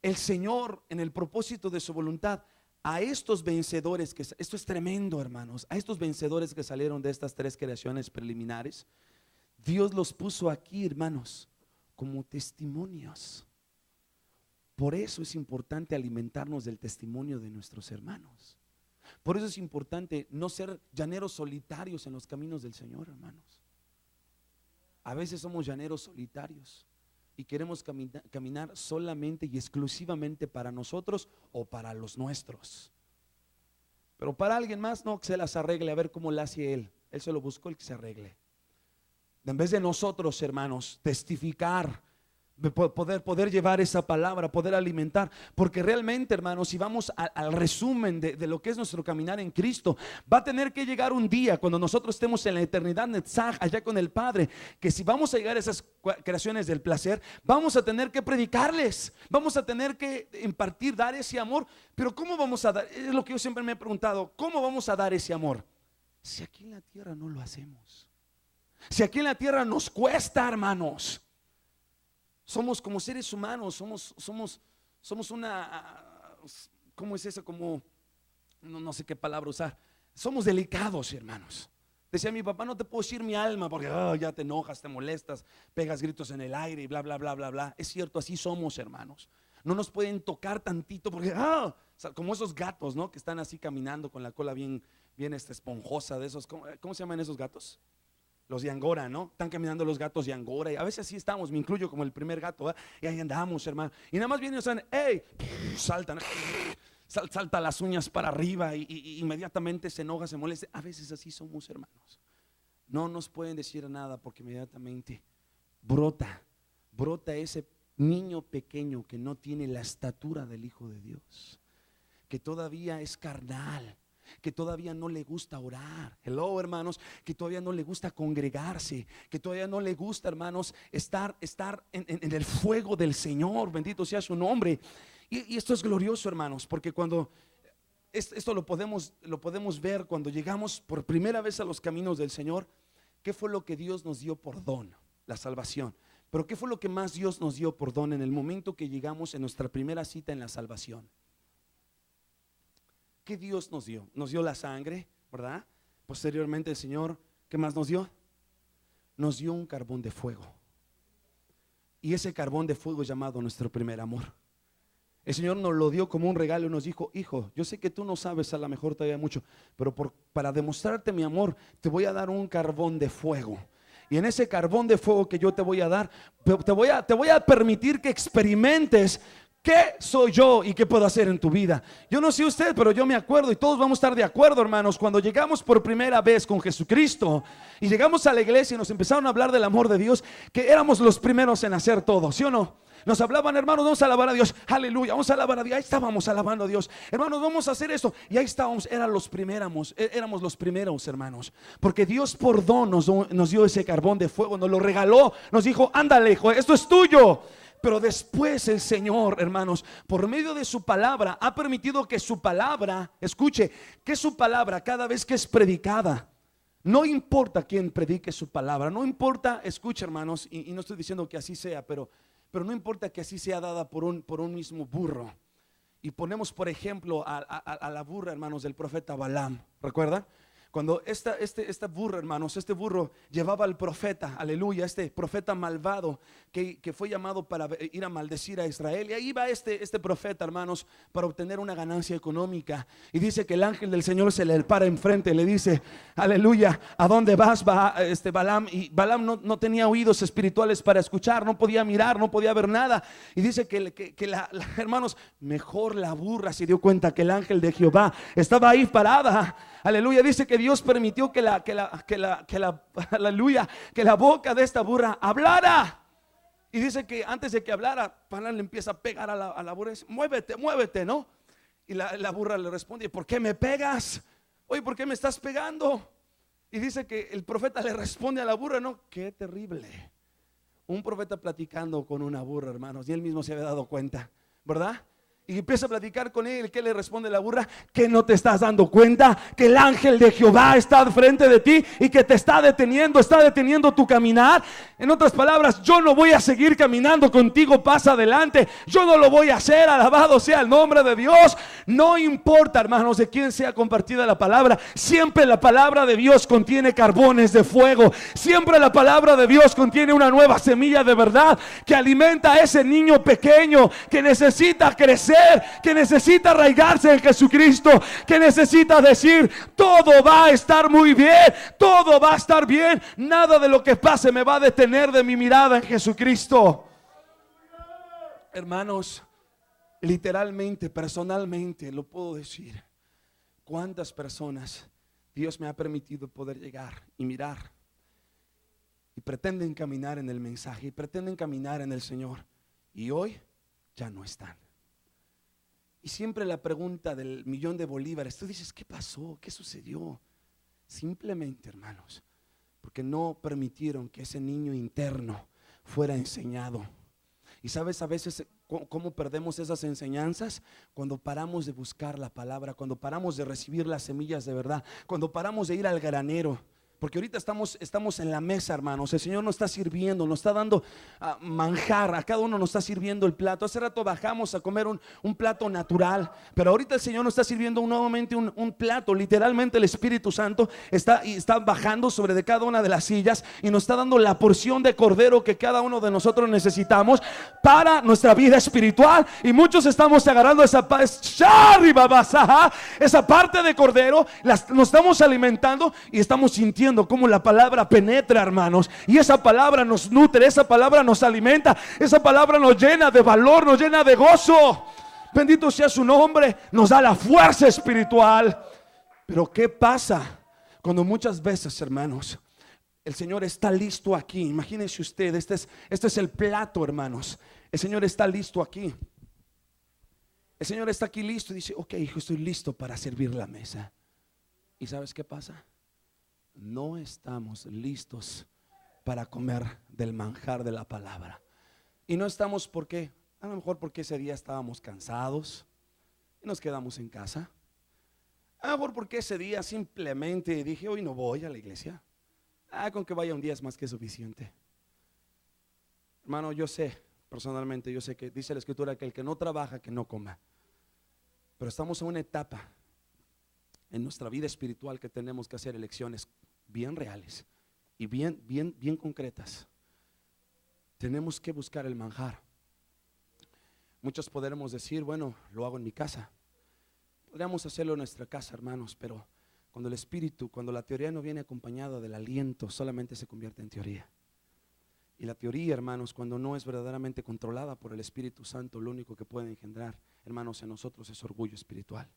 el Señor, en el propósito de su voluntad, a estos vencedores, esto es tremendo, hermanos, a estos vencedores que salieron de estas tres creaciones preliminares, Dios los puso aquí, hermanos, como testimonios. Por eso es importante alimentarnos del testimonio de nuestros hermanos. Por eso es importante no ser llaneros solitarios en los caminos del Señor, hermanos. A veces somos llaneros solitarios y queremos caminar solamente y exclusivamente para nosotros o para los nuestros. Pero para alguien más, no, que se las arregle, a ver cómo la hace él. Él se lo buscó, el que se arregle. En vez de nosotros, hermanos, testificar, poder llevar esa palabra, poder alimentar. Porque realmente, hermanos, si vamos al resumen de lo que es nuestro caminar en Cristo, va a tener que llegar un día cuando nosotros estemos en la eternidad Netzach, allá con el Padre, que si vamos a llegar a esas creaciones del placer, vamos a tener que predicarles, vamos a tener que impartir, dar ese amor. Pero ¿cómo vamos a dar? Es lo que yo siempre me he preguntado, ¿cómo vamos a dar ese amor? Si aquí en la tierra no lo hacemos. Si aquí en la tierra nos cuesta, hermanos, somos como seres humanos, somos una, ¿cómo es eso? Como, no sé qué palabra usar. Somos delicados, hermanos. Decía mi papá, no te puedo decir mi alma porque ya te enojas, te molestas, pegas gritos en el aire y bla, bla, bla, bla, bla. Es cierto, así somos, hermanos. No nos pueden tocar tantito porque, o sea, como esos gatos, ¿no? Que están así caminando con la cola bien esponjosa de esos. ¿Cómo se llaman esos gatos? Los de Angora, ¿no? Están caminando los gatos de Angora y a veces así estamos, me incluyo como el primer gato, ¿eh? Y ahí andamos, hermano. Y nada más vienen y dicen, ¡hey! Saltan, salta las uñas para arriba y inmediatamente se enoja, se molesta. A veces así somos, hermanos. No nos pueden decir nada porque inmediatamente brota ese niño pequeño que no tiene la estatura del Hijo de Dios, que todavía es carnal, que todavía no le gusta orar. Hello, hermanos, que todavía no le gusta congregarse, que todavía no le gusta, hermanos, estar en el fuego del Señor. Bendito sea su nombre. Y esto es glorioso, hermanos, porque cuando esto lo podemos ver cuando llegamos por primera vez a los caminos del Señor. ¿Qué fue lo que Dios nos dio por don? La salvación. Pero ¿qué fue lo que más Dios nos dio por don en el momento que llegamos en nuestra primera cita en la salvación? ¿Qué Dios nos dio? Nos dio la sangre, ¿verdad? Posteriormente el Señor, ¿qué más nos dio? Nos dio un carbón de fuego. Y ese carbón de fuego es llamado nuestro primer amor. El Señor nos lo dio como un regalo y nos dijo: hijo, yo sé que tú no sabes a lo mejor todavía mucho, pero para demostrarte mi amor, te voy a dar un carbón de fuego. Y en ese carbón de fuego que yo te voy a dar, te voy a permitir que experimentes qué soy yo y qué puedo hacer en tu vida. Yo no sé usted, pero yo me acuerdo, y todos vamos a estar de acuerdo, hermanos, cuando llegamos por primera vez con Jesucristo y llegamos a la iglesia y nos empezaron a hablar del amor de Dios, que éramos los primeros en hacer todo, ¿sí o no? Nos hablaban, hermanos, vamos a alabar a Dios, aleluya, vamos a alabar a Dios. Ahí estábamos alabando a Dios, hermanos, vamos a hacer esto. Y ahí estábamos, éramos los primeros, hermanos, porque Dios por don nos dio ese carbón de fuego, nos lo regaló, nos dijo: ándale, hijo, esto es tuyo. Pero después el Señor, hermanos, por medio de su palabra, ha permitido que su palabra, escuche, que su palabra cada vez que es predicada, no importa quién predique su palabra, no importa, escucha, hermanos, y no estoy diciendo que así sea, pero no importa que así sea dada por un mismo burro. Y ponemos por ejemplo a la burra, hermanos, del profeta Balaam, ¿recuerdan? Cuando esta burra, hermanos, este burro llevaba al profeta, aleluya, este profeta malvado que fue llamado para ir a maldecir a Israel. Y ahí va este profeta, hermanos, para obtener una ganancia económica. Y dice que el ángel del Señor se le para enfrente y le dice: aleluya, ¿a dónde vas, Balaam? Y Balaam no tenía oídos espirituales para escuchar, no podía mirar, no podía ver nada. Y dice que hermanos, mejor la burra se dio cuenta que el ángel de Jehová estaba ahí parada. Aleluya, dice que Dios permitió que la boca de esta burra hablara. Y dice que antes de que hablara, Balaam le empieza a pegar a la burra y dice: muévete, ¿no? Y la burra le responde: ¿por qué me pegas? Oye, ¿por qué me estás pegando? Y dice que el profeta le responde a la burra: no, qué terrible. Un profeta platicando con una burra, hermanos, y él mismo se había dado cuenta, ¿verdad? Y empieza a platicar con él. ¿Qué le responde la burra? ¿Que no te estás dando cuenta que el ángel de Jehová está al frente de ti y que te está deteniendo tu caminar? En otras palabras, yo no voy a seguir caminando contigo, pasa adelante. Yo no lo voy a hacer, alabado sea el nombre de Dios. No importa, hermanos, de quién sea compartida la palabra, siempre la palabra de Dios contiene carbones de fuego. Siempre la palabra de Dios contiene una nueva semilla de verdad que alimenta a ese niño pequeño que necesita crecer, que necesita arraigarse en Jesucristo, que necesita decir: todo va a estar muy bien, todo va a estar bien, nada de lo que pase me va a detener de mi mirada en Jesucristo. Hermanos, literalmente, personalmente lo puedo decir. Cuántas personas Dios me ha permitido poder llegar y mirar y pretenden caminar en el mensaje y pretenden caminar en el Señor, y hoy ya no están. Y siempre la pregunta del millón de bolívares, tú dices: ¿qué pasó? ¿Qué sucedió? Simplemente, hermanos, porque no permitieron que ese niño interno fuera enseñado. Y sabes a veces cómo perdemos esas enseñanzas: cuando paramos de buscar la palabra, cuando paramos de recibir las semillas de verdad, cuando paramos de ir al granero. Porque ahorita estamos en la mesa, hermanos. El Señor nos está sirviendo, nos está dando manjar. A cada uno nos está sirviendo el plato. Hace rato bajamos a comer un plato natural, pero ahorita el Señor nos está sirviendo nuevamente un plato. Literalmente el Espíritu Santo está bajando sobre de cada una de las sillas y nos está dando la porción de cordero que cada uno de nosotros necesitamos para nuestra vida espiritual. Y muchos estamos agarrando esa parte de cordero, nos estamos alimentando y estamos sintiendo cómo la palabra penetra, hermanos, y esa palabra nos nutre, esa palabra nos alimenta, esa palabra nos llena de valor, nos llena de gozo. Bendito sea su nombre, nos da la fuerza espiritual. Pero ¿qué pasa cuando muchas veces, hermanos, el Señor está listo aquí? Imagínense usted, este es el plato, hermanos. El Señor está listo aquí. El Señor está aquí listo y dice: ok, hijo, estoy listo para servir la mesa. ¿Y sabes qué pasa? No estamos listos para comer del manjar de la palabra. Y no estamos porque, a lo mejor porque ese día estábamos cansados y nos quedamos en casa. A lo mejor porque ese día simplemente dije: hoy no voy a la iglesia. Con que vaya un día es más que suficiente. Hermano, yo sé, personalmente yo sé que dice la Escritura que el que no trabaja, que no coma. Pero estamos en una etapa en nuestra vida espiritual que tenemos que hacer elecciones bien reales y bien concretas. Tenemos que buscar el manjar. Muchos podremos decir: bueno, lo hago en mi casa. Podríamos hacerlo en nuestra casa, hermanos, pero cuando el espíritu, cuando la teoría no viene acompañada del aliento, solamente se convierte en teoría. Y la teoría, hermanos, cuando no es verdaderamente controlada por el Espíritu Santo, lo único que puede engendrar, hermanos, en nosotros es orgullo espiritual.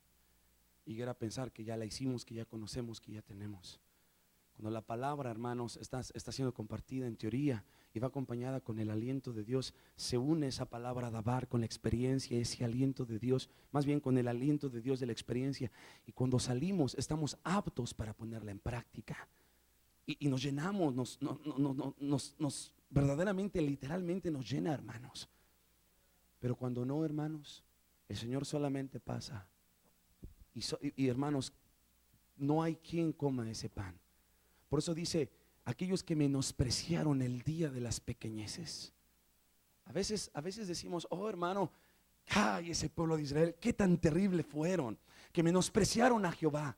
Y era pensar que ya la hicimos, que ya conocemos, que ya tenemos. Cuando la palabra, hermanos, está siendo compartida en teoría y va acompañada con el aliento de Dios, se une esa palabra dabar con la experiencia, ese aliento de Dios, más bien con el aliento de Dios de la experiencia. Y cuando salimos, estamos aptos para ponerla en práctica. Y nos llenamos, nos verdaderamente, literalmente nos llena, hermanos. Pero cuando no, hermanos, el Señor solamente pasa. Y hermanos, no hay quien coma ese pan. Por eso dice: aquellos que menospreciaron el día de las pequeñeces. A veces decimos: oh, hermano, ay, ese pueblo de Israel, qué tan terrible fueron, que menospreciaron a Jehová.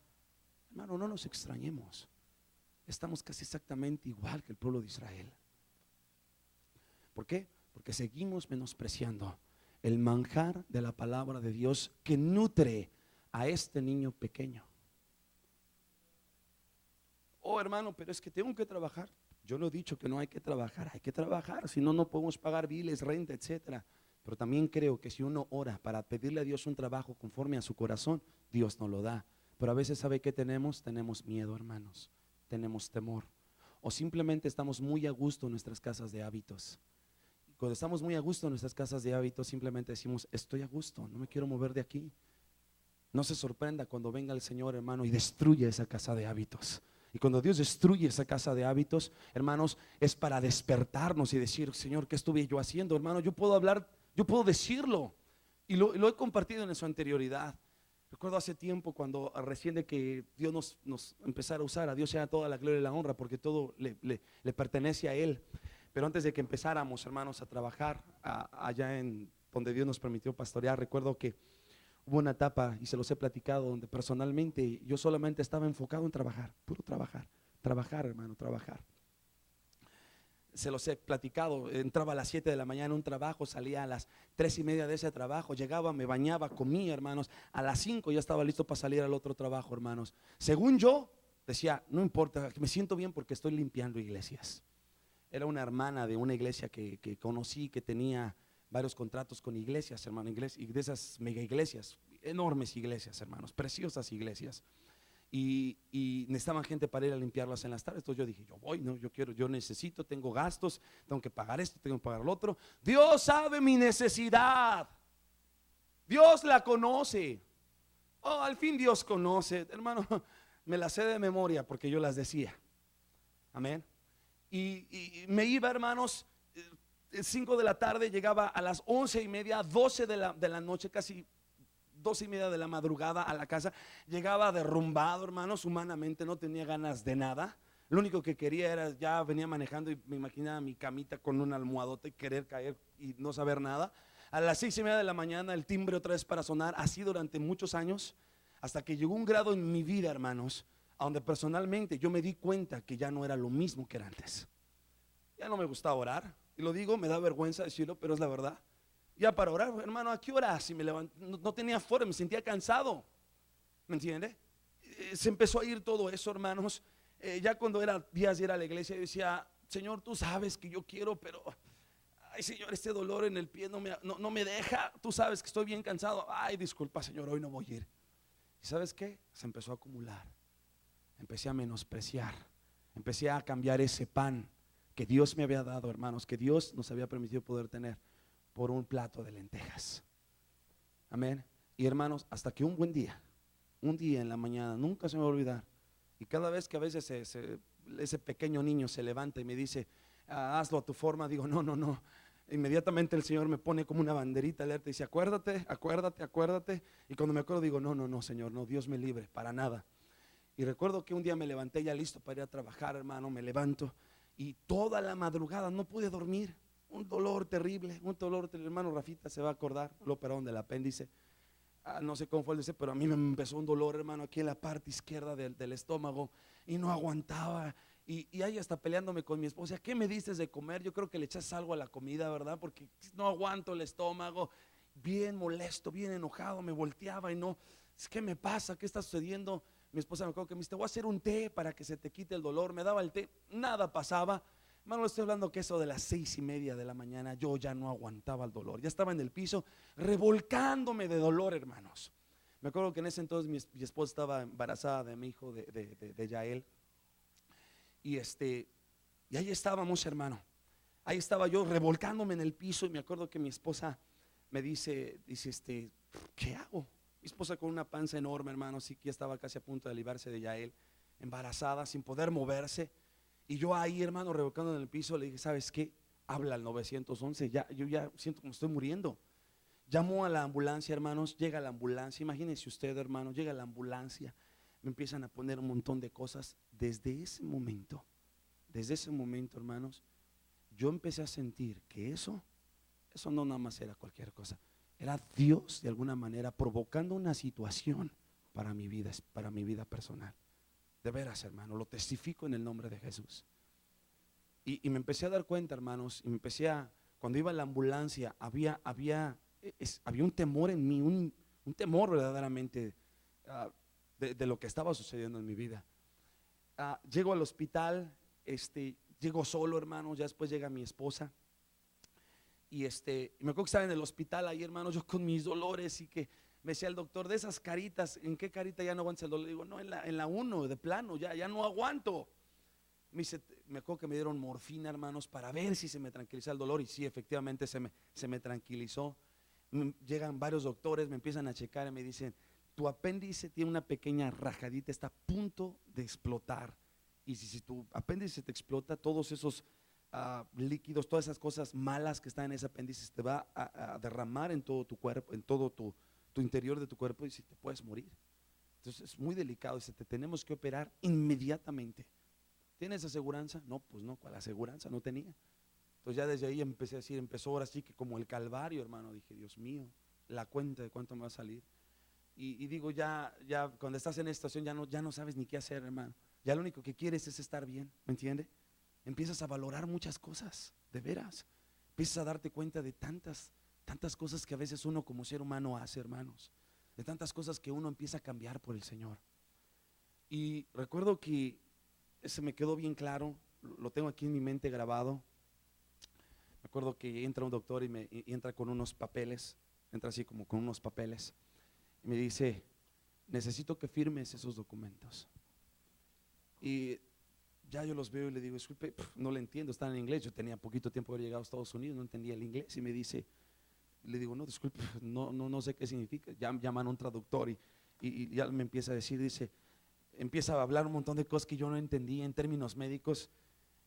Hermano, no nos extrañemos. Estamos casi exactamente igual que el pueblo de Israel. ¿Por qué? Porque seguimos menospreciando el manjar de la palabra de Dios que nutre a este niño pequeño. Oh, hermano, pero es que tengo que trabajar. Yo no he dicho que no hay que trabajar, si no, no podemos pagar biles, renta, etcétera. Pero también creo que si uno ora para pedirle a Dios un trabajo conforme a su corazón, Dios nos lo da. Pero a veces, ¿sabe qué tenemos? Tenemos miedo, hermanos, tenemos temor, o simplemente estamos muy a gusto en nuestras casas de hábitos. Cuando estamos muy a gusto en nuestras casas de hábitos, simplemente decimos: estoy a gusto, no me quiero mover de aquí. No se sorprenda cuando venga el Señor, hermano, y destruye esa casa de hábitos. Y cuando Dios destruye esa casa de hábitos, hermanos, es para despertarnos y decir: Señor, ¿qué estuve yo haciendo? Hermano, yo puedo hablar, yo puedo decirlo. Y lo he compartido en su anterioridad. Recuerdo hace tiempo cuando recién de que Dios nos empezara a usar, a Dios sea toda la gloria y la honra, porque todo le pertenece a Él. Pero antes de que empezáramos, hermanos, a trabajar allá en donde Dios nos permitió pastorear, recuerdo que hubo una etapa, y se los he platicado, donde personalmente yo solamente estaba enfocado en trabajar, puro trabajar, hermano, trabajar. Se los he platicado, entraba a las 7 de la mañana en un trabajo, salía a las 3:30 de ese trabajo, llegaba, me bañaba, comía, hermanos, a las 5 ya estaba listo para salir al otro trabajo, hermanos. Según yo, decía: no importa, me siento bien porque estoy limpiando iglesias. Era una hermana de una iglesia que conocí, que tenía varios contratos con iglesias, hermano, de esas mega iglesias, enormes iglesias, hermanos, preciosas iglesias. Y necesitaban gente para ir a limpiarlas en las tardes. Entonces yo dije: yo voy, no, yo necesito, tengo gastos, tengo que pagar esto, tengo que pagar lo otro. Dios sabe mi necesidad, Dios la conoce. Oh, al fin Dios conoce, hermano, me las sé de memoria porque yo las decía. Amén. Y me iba, hermanos, 5 de la tarde, llegaba a las 11:30, 12 de la noche, casi 12:30 de la madrugada a la casa. Llegaba derrumbado, hermanos, humanamente no tenía ganas de nada. Lo único que quería era, ya venía manejando y me imaginaba mi camita con un almohadote y querer caer y no saber nada. A las 6:30 de la mañana el timbre otra vez para sonar, así durante muchos años, hasta que llegó un grado en mi vida, hermanos, a donde personalmente yo me di cuenta que ya no era lo mismo que era antes. Ya no me gustaba orar, y lo digo, me da vergüenza decirlo, pero es la verdad. Ya para orar, hermano, ¿a qué hora? Si me levanté, no tenía fuerza, me sentía cansado, ¿me entiende? Se empezó a ir todo eso, hermanos. Ya cuando era días de ir a la iglesia, yo decía, Señor, tú sabes que yo quiero, pero ay, Señor, este dolor en el pie no me deja. Tú sabes que estoy bien cansado. Ay, disculpa, Señor, hoy no voy a ir. ¿Y sabes qué? Se empezó a acumular. Empecé a menospreciar. Empecé a cambiar ese pan que Dios me había dado, hermanos, que Dios nos había permitido poder tener, por un plato de lentejas. Amén. Y hermanos, hasta que un buen día, un día en la mañana, nunca se me va a olvidar. Y cada vez que a veces ese pequeño niño se levanta y me dice, hazlo a tu forma, digo, no, no, no. Inmediatamente el Señor me pone como una banderita alerta y dice, acuérdate, acuérdate, acuérdate. Y cuando me acuerdo digo, no, no, no, Señor, no, Dios me libre, para nada. Y recuerdo que un día me levanté ya listo para ir a trabajar, hermano, me levanto y toda la madrugada no pude dormir. Un dolor terrible, hermano Rafita se va a acordar, lo operaron del apéndice. No sé cómo fue el pero a mí me empezó un dolor, hermano, aquí en la parte izquierda del estómago y no aguantaba. Y ahí está peleándome con mi esposa, ¿qué me dices de comer? Yo creo que le echas algo a la comida, ¿verdad? Porque no aguanto el estómago. Bien molesto, bien enojado, me volteaba y no, ¿qué me pasa? ¿Qué está sucediendo? Mi esposa me acuerdo que me dice, te voy a hacer un té para que se te quite el dolor. Me daba el té, nada pasaba. Hermano, estoy hablando que eso de las 6:30 de la mañana, yo ya no aguantaba el dolor. Ya estaba en el piso revolcándome de dolor, hermanos. Me acuerdo que en ese entonces mi esposa estaba embarazada de mi hijo, de Yael. Y ahí estábamos, hermano. Ahí estaba yo revolcándome en el piso. Y me acuerdo que mi esposa me dice, ¿qué hago? Mi esposa con una panza enorme, hermano, así que ya estaba casi a punto de librarse de Yael, embarazada, sin poder moverse. Y yo ahí, hermano, revolcando en el piso, le dije, ¿sabes qué? Habla al 911, yo ya siento como estoy muriendo. Llamó a la ambulancia, hermanos, llega la ambulancia, imagínense usted, hermano, llega la ambulancia, me empiezan a poner un montón de cosas. Desde ese momento, hermanos, yo empecé a sentir que eso no nada más era cualquier cosa, era Dios de alguna manera provocando una situación para mi vida personal. De veras, hermano, lo testifico en el nombre de Jesús. Y me empecé a dar cuenta, hermanos, y cuando iba a la ambulancia, había un temor en mí, un temor verdaderamente de lo que estaba sucediendo en mi vida. Llego al hospital, llego solo, hermanos, ya después llega mi esposa. Y me acuerdo que estaba en el hospital ahí, hermanos, yo con mis dolores y que me decía el doctor, de esas caritas, ¿en qué carita ya no aguantas el dolor? Le digo, no, en la 1, de plano, ya no aguanto. Me acuerdo que me dieron morfina, hermanos, para ver si se me tranquiliza el dolor. Y sí, efectivamente se me tranquilizó. Llegan varios doctores, me empiezan a checar y me dicen, tu apéndice tiene una pequeña rajadita, está a punto de explotar. Y si tu apéndice te explota, todos esos líquidos, todas esas cosas malas que están en ese apéndice te va a derramar en todo tu cuerpo, en todo tu interior de tu cuerpo, y si te puedes morir. Entonces es muy delicado. Dice, te tenemos que operar inmediatamente. ¿Tienes aseguranza? No, pues no, ¿cuál aseguranza? No tenía. Entonces ya desde ahí empecé a decir, empezó ahora sí que como el calvario, hermano. Dije, Dios mío, la cuenta de cuánto me va a salir. Y digo, ya cuando estás en esta situación ya no sabes ni qué hacer, hermano. Ya lo único que quieres es estar bien, ¿me entiende? Empiezas a valorar muchas cosas, de veras. Empiezas a darte cuenta de tantas cosas que a veces uno como ser humano hace, hermanos. De tantas cosas que uno empieza a cambiar por el Señor. Y recuerdo que se me quedó bien claro, lo tengo aquí en mi mente grabado. Me acuerdo que entra un doctor y entra con unos papeles, entra así como con unos papeles y me dice, necesito que firmes esos documentos. Y ya yo los veo y le digo, disculpe, no le entiendo, están en inglés. Yo tenía poquito tiempo de haber llegado a Estados Unidos, no entendía el inglés. Y me dice, le digo, no, disculpe, no sé qué significa. Ya llaman a un traductor y ya me empieza a decir, empieza a hablar un montón de cosas que yo no entendía en términos médicos.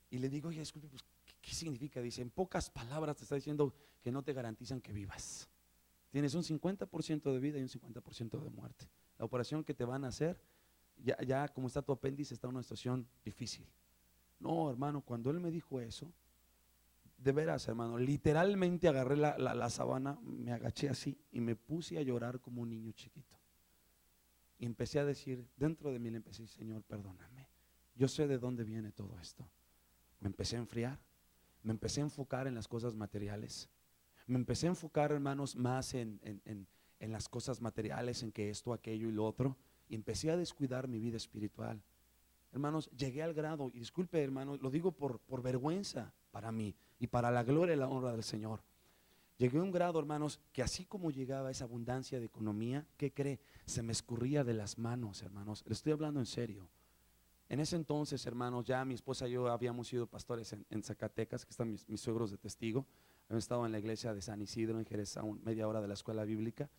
Y le digo, oye, disculpe, pues, ¿qué significa? Dice, en pocas palabras te está diciendo que no te garantizan que vivas. Tienes un 50% de vida y un 50% de muerte. La operación que te van a hacer, ya como está tu apéndice, está en una situación difícil. No, hermano, cuando él me dijo eso, de veras, hermano, literalmente agarré la sábana, me agaché así y me puse a llorar como un niño chiquito. Y empecé a decir, dentro de mí le empecé, Señor, perdóname. Yo sé de dónde viene todo esto. Me empecé a enfriar, me empecé a enfocar en las cosas materiales. Me empecé a enfocar, hermanos, más en las cosas materiales, en que esto, aquello y lo otro. Y empecé a descuidar mi vida espiritual. Hermanos, llegué al grado, y disculpe, hermano, lo digo por vergüenza para mí y para la gloria y la honra del Señor. Llegué a un grado, hermanos, que así como llegaba esa abundancia de economía, ¿qué cree? Se me escurría de las manos, hermanos. Le estoy hablando en serio. En ese entonces, hermanos, ya mi esposa y yo habíamos sido pastores en Zacatecas, que están mis suegros de testigo. Habíamos estado en la iglesia de San Isidro, en Jerez, a media hora de la escuela bíblica.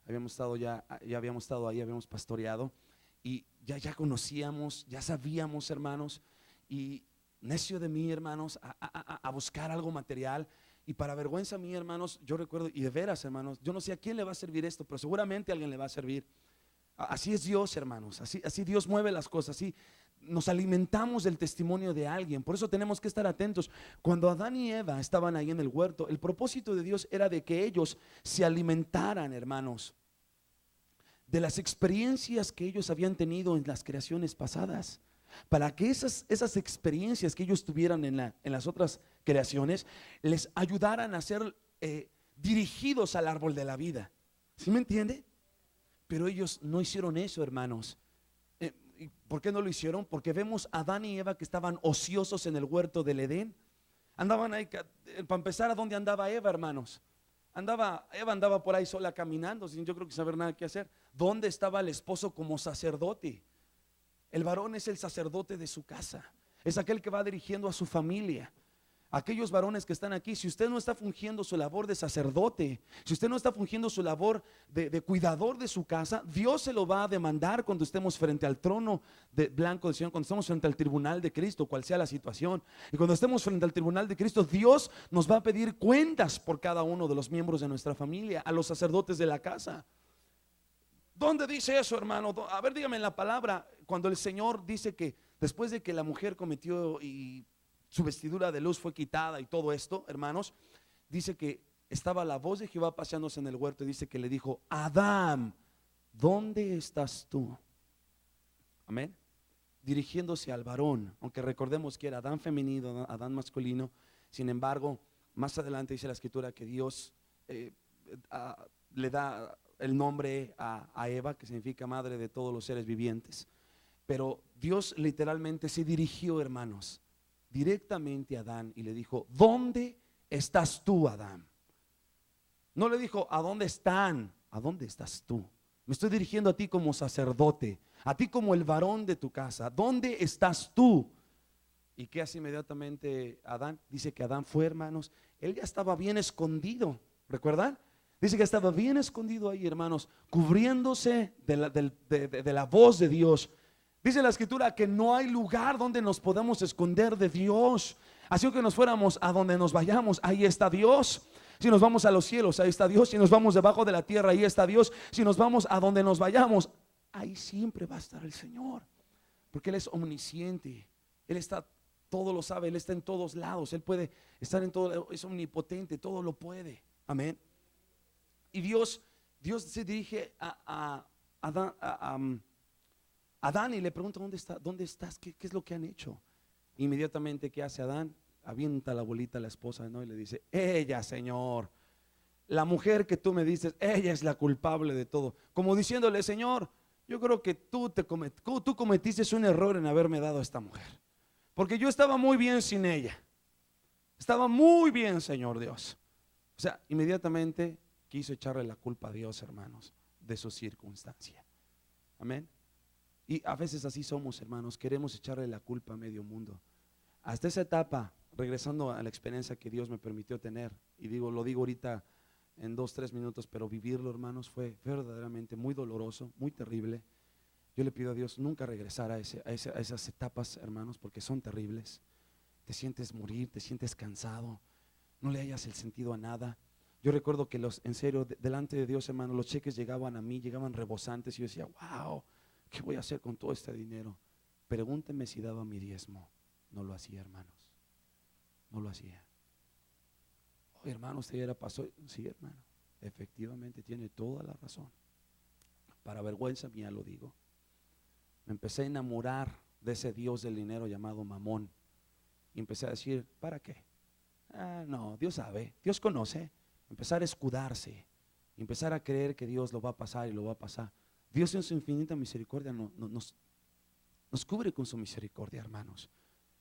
Habíamos estado ya habíamos estado ahí, habíamos pastoreado. Y ya conocíamos, ya sabíamos, hermanos. Y necio de mí, hermanos, a buscar algo material. Y para vergüenza mía, hermanos, yo recuerdo, y de veras, hermanos, yo no sé a quién le va a servir esto, pero seguramente a alguien le va a servir. Así es Dios, hermanos, así Dios mueve las cosas, así nos alimentamos del testimonio de alguien. Por eso tenemos que estar atentos. Cuando Adán y Eva estaban ahí en el huerto, el propósito de Dios era de que ellos se alimentaran, hermanos, de las experiencias que ellos habían tenido en las creaciones pasadas, para que esas experiencias que ellos tuvieran en las otras creaciones les ayudaran a ser dirigidos al árbol de la vida. ¿Sí me entiende? Pero ellos no hicieron eso, hermanos. ¿Por qué no lo hicieron? Porque vemos a Adán y Eva que estaban ociosos en el huerto del Edén. Andaban ahí, para empezar, ¿a dónde andaba Eva, hermanos? Eva andaba por ahí sola caminando, sin yo creo que saber nada que hacer. ¿Dónde estaba el esposo como sacerdote? El varón es el sacerdote de su casa, es aquel que va dirigiendo a su familia. Aquellos varones que están aquí, si usted no está fungiendo su labor de sacerdote, si usted no está fungiendo su labor de cuidador de su casa, Dios se lo va a demandar cuando estemos frente al trono blanco del Señor, cuando estemos frente al tribunal de Cristo, cual sea la situación. Y cuando estemos frente al tribunal de Cristo, Dios nos va a pedir cuentas por cada uno de los miembros de nuestra familia, a los sacerdotes de la casa. ¿Dónde dice eso, hermano? A ver, dígame en la palabra, cuando el Señor dice que después de que la mujer cometió y su vestidura de luz fue quitada y todo esto, hermanos, dice que estaba la voz de Jehová paseándose en el huerto y dice que le dijo, Adán, ¿dónde estás tú? Amén. Dirigiéndose al varón, aunque recordemos que era Adán femenino, Adán masculino. Sin embargo, más adelante dice la escritura que Dios le da el nombre a Eva, que significa madre de todos los seres vivientes. Pero Dios literalmente se dirigió, hermanos, directamente a Adán y le dijo, ¿dónde estás tú, Adán? No le dijo, ¿a dónde están? ¿A dónde estás tú? Me estoy dirigiendo a ti como sacerdote, a ti como el varón de tu casa. ¿Dónde estás tú? ¿Y qué hace inmediatamente Adán? Dice que Adán fue, hermanos, él ya estaba bien escondido, ¿recuerdan? Dice que estaba bien escondido ahí, hermanos, cubriéndose de la voz de Dios. Dice la escritura que no hay lugar donde nos podamos esconder de Dios. Así que nos fuéramos a donde nos vayamos, ahí está Dios. Si nos vamos a los cielos, ahí está Dios. Si nos vamos debajo de la tierra, ahí está Dios. Si nos vamos a donde nos vayamos, ahí siempre va a estar el Señor. Porque Él es omnisciente, Él está, todo lo sabe, Él está en todos lados. Él puede estar en todo, es omnipotente, todo lo puede. Amén. Y Dios se dirige a Adán y le pregunta, ¿dónde estás? ¿Qué es lo que han hecho? Inmediatamente, ¿qué hace Adán? Avienta la bolita a la esposa, ¿no? Y le dice, ella, Señor, la mujer que tú me dices, ella es la culpable de todo. Como diciéndole, Señor, yo creo que tú cometiste un error en haberme dado a esta mujer. Porque yo estaba muy bien sin ella. Estaba muy bien, Señor Dios. O sea, inmediatamente quiso echarle la culpa a Dios, hermanos, de su circunstancia. Amén. Y a veces así somos, hermanos, queremos echarle la culpa a medio mundo. Hasta esa etapa, regresando a la experiencia que Dios me permitió tener, y lo digo ahorita en 2-3 minutos, pero vivirlo, hermanos, fue verdaderamente muy doloroso, muy terrible. Yo le pido a Dios nunca regresar a esas etapas, hermanos, porque son terribles. Te sientes morir, te sientes cansado, no le hayas el sentido a nada. Yo recuerdo que en serio, delante de Dios, hermano, los cheques llegaban a mí, llegaban rebosantes, y yo decía, wow, ¿qué voy a hacer con todo este dinero? Pregúnteme si daba mi diezmo. No lo hacía, hermanos. No lo hacía. Oh, hermano, usted ya era pastor. Sí, hermano, efectivamente tiene toda la razón. Para vergüenza mía lo digo. Me empecé a enamorar de ese Dios del dinero llamado Mamón. Y empecé a decir, ¿para qué? No, Dios sabe, Dios conoce. Empezar a escudarse, empezar a creer que Dios lo va a pasar y lo va a pasar. Dios en su infinita misericordia nos cubre con su misericordia, hermanos.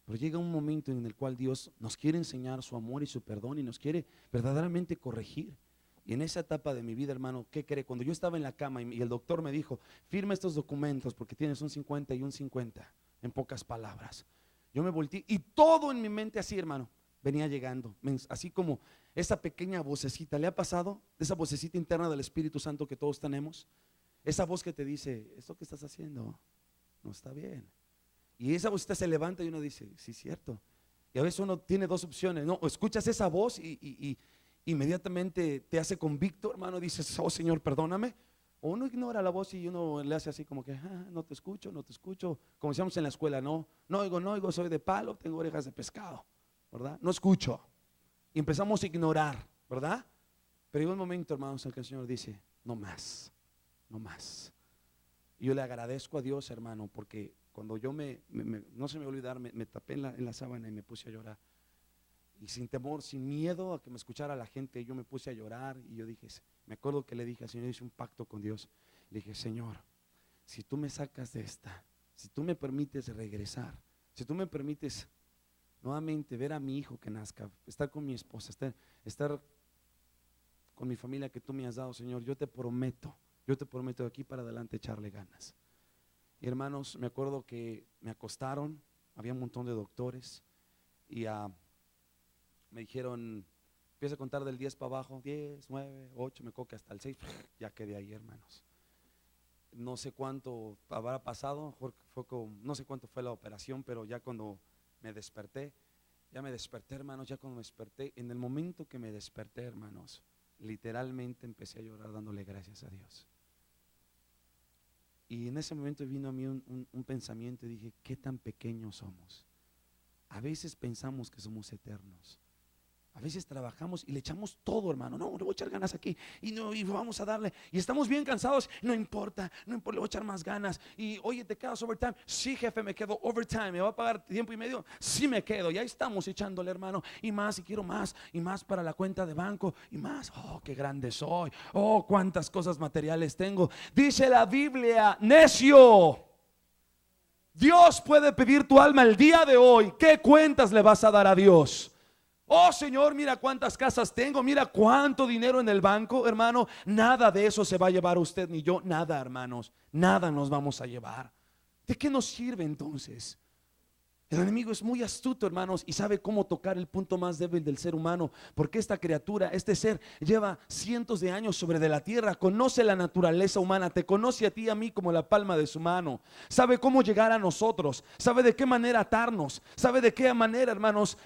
Pero llega un momento en el cual Dios nos quiere enseñar su amor y su perdón y nos quiere verdaderamente corregir. Y en esa etapa de mi vida, hermano, ¿qué cree? Cuando yo estaba en la cama y el doctor me dijo, firma estos documentos porque tienes un 50 y un 50, en pocas palabras. Yo me volteé y todo en mi mente así, hermano, venía llegando, así como esa pequeña vocecita. ¿Le ha pasado? Esa vocecita interna del Espíritu Santo que todos tenemos. Esa voz que te dice, esto que estás haciendo no está bien. Y esa vocecita se levanta y uno dice, sí, cierto. Y a veces uno tiene dos opciones, ¿no? O escuchas esa voz y inmediatamente te hace convicto, hermano, dices, oh Señor, perdóname. O uno ignora la voz y uno le hace así como que, no te escucho, no te escucho. Como decíamos en la escuela, no oigo, soy de palo, tengo orejas de pescado, ¿verdad? No escucho. Y empezamos a ignorar, ¿verdad? Pero llega un momento, hermanos, en que el Señor dice, no más, no más. Y yo le agradezco a Dios, hermano, porque cuando yo no se me va a olvidar, me tapé en la sábana y me puse a llorar. Y sin temor, sin miedo a que me escuchara la gente, yo me puse a llorar. Y yo dije, me acuerdo que le dije al Señor, hice un pacto con Dios. Le dije, Señor, si tú me sacas de esta, si tú me permites regresar, si tú me permites nuevamente ver a mi hijo que nazca, estar con mi esposa, estar con mi familia que tú me has dado, Señor, yo te prometo de aquí para adelante echarle ganas. Y hermanos, me acuerdo que me acostaron, había un montón de doctores y me dijeron, empieza a contar del 10 para abajo, 10, 9, 8, me coque hasta el 6, ya quedé ahí, hermanos. No sé cuánto habrá pasado, no sé cuánto fue la operación, pero ya cuando me desperté, hermanos, ya cuando me desperté, en el momento que me desperté, hermanos, literalmente empecé a llorar dándole gracias a Dios. Y en ese momento vino a mí un pensamiento y dije, ¿qué tan pequeños somos? A veces pensamos que somos eternos. A veces trabajamos y le echamos todo, hermano. No, le voy a echar ganas aquí y vamos a darle. Y estamos bien cansados. No importa, le voy a echar más ganas. Y oye, ¿te quedas overtime? Sí, jefe, me quedo overtime. ¿Me va a pagar tiempo y medio? Sí, me quedo. Y ahí estamos echándole, hermano. Y más, y quiero más. Y más para la cuenta de banco. Y más. Oh, qué grande soy. Oh, cuántas cosas materiales tengo. Dice la Biblia, necio. Dios puede pedir tu alma el día de hoy. ¿Qué cuentas le vas a dar a Dios? Oh Señor, mira cuántas casas tengo, mira cuánto dinero en el banco, hermano. Nada de eso se va a llevar usted ni yo, nada, hermanos, nada nos vamos a llevar. ¿De qué nos sirve entonces? El enemigo es muy astuto, hermanos, y sabe cómo tocar el punto más débil del ser humano, porque esta criatura, este ser, lleva cientos de años sobre de la tierra, conoce la naturaleza humana, te conoce a ti y a mí como la palma de su mano, sabe cómo llegar a nosotros, sabe de qué manera atarnos, sabe de qué manera, hermanos,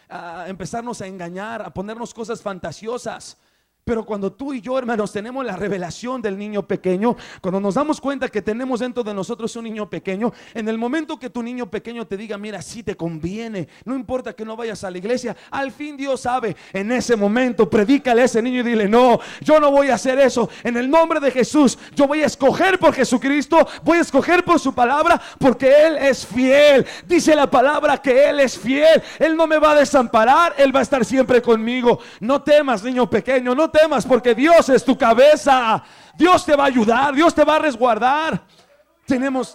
empezarnos a engañar, a ponernos cosas fantasiosas. Pero cuando tú y yo, hermanos, tenemos la revelación del niño pequeño, cuando nos damos cuenta que tenemos dentro de nosotros un niño pequeño, en el momento que tu niño pequeño te diga, mira, sí te conviene, no importa que no vayas a la iglesia, al fin Dios sabe, en ese momento predícale a ese niño y dile, no, yo no voy a hacer eso, en el nombre de Jesús, yo voy a escoger por Jesucristo, voy a escoger por su palabra, porque Él es fiel. Dice la palabra que Él es fiel, Él no me va a desamparar, Él va a estar siempre conmigo. No temas, niño pequeño, no temas, porque Dios es tu cabeza. Dios te va a ayudar, Dios te va a resguardar.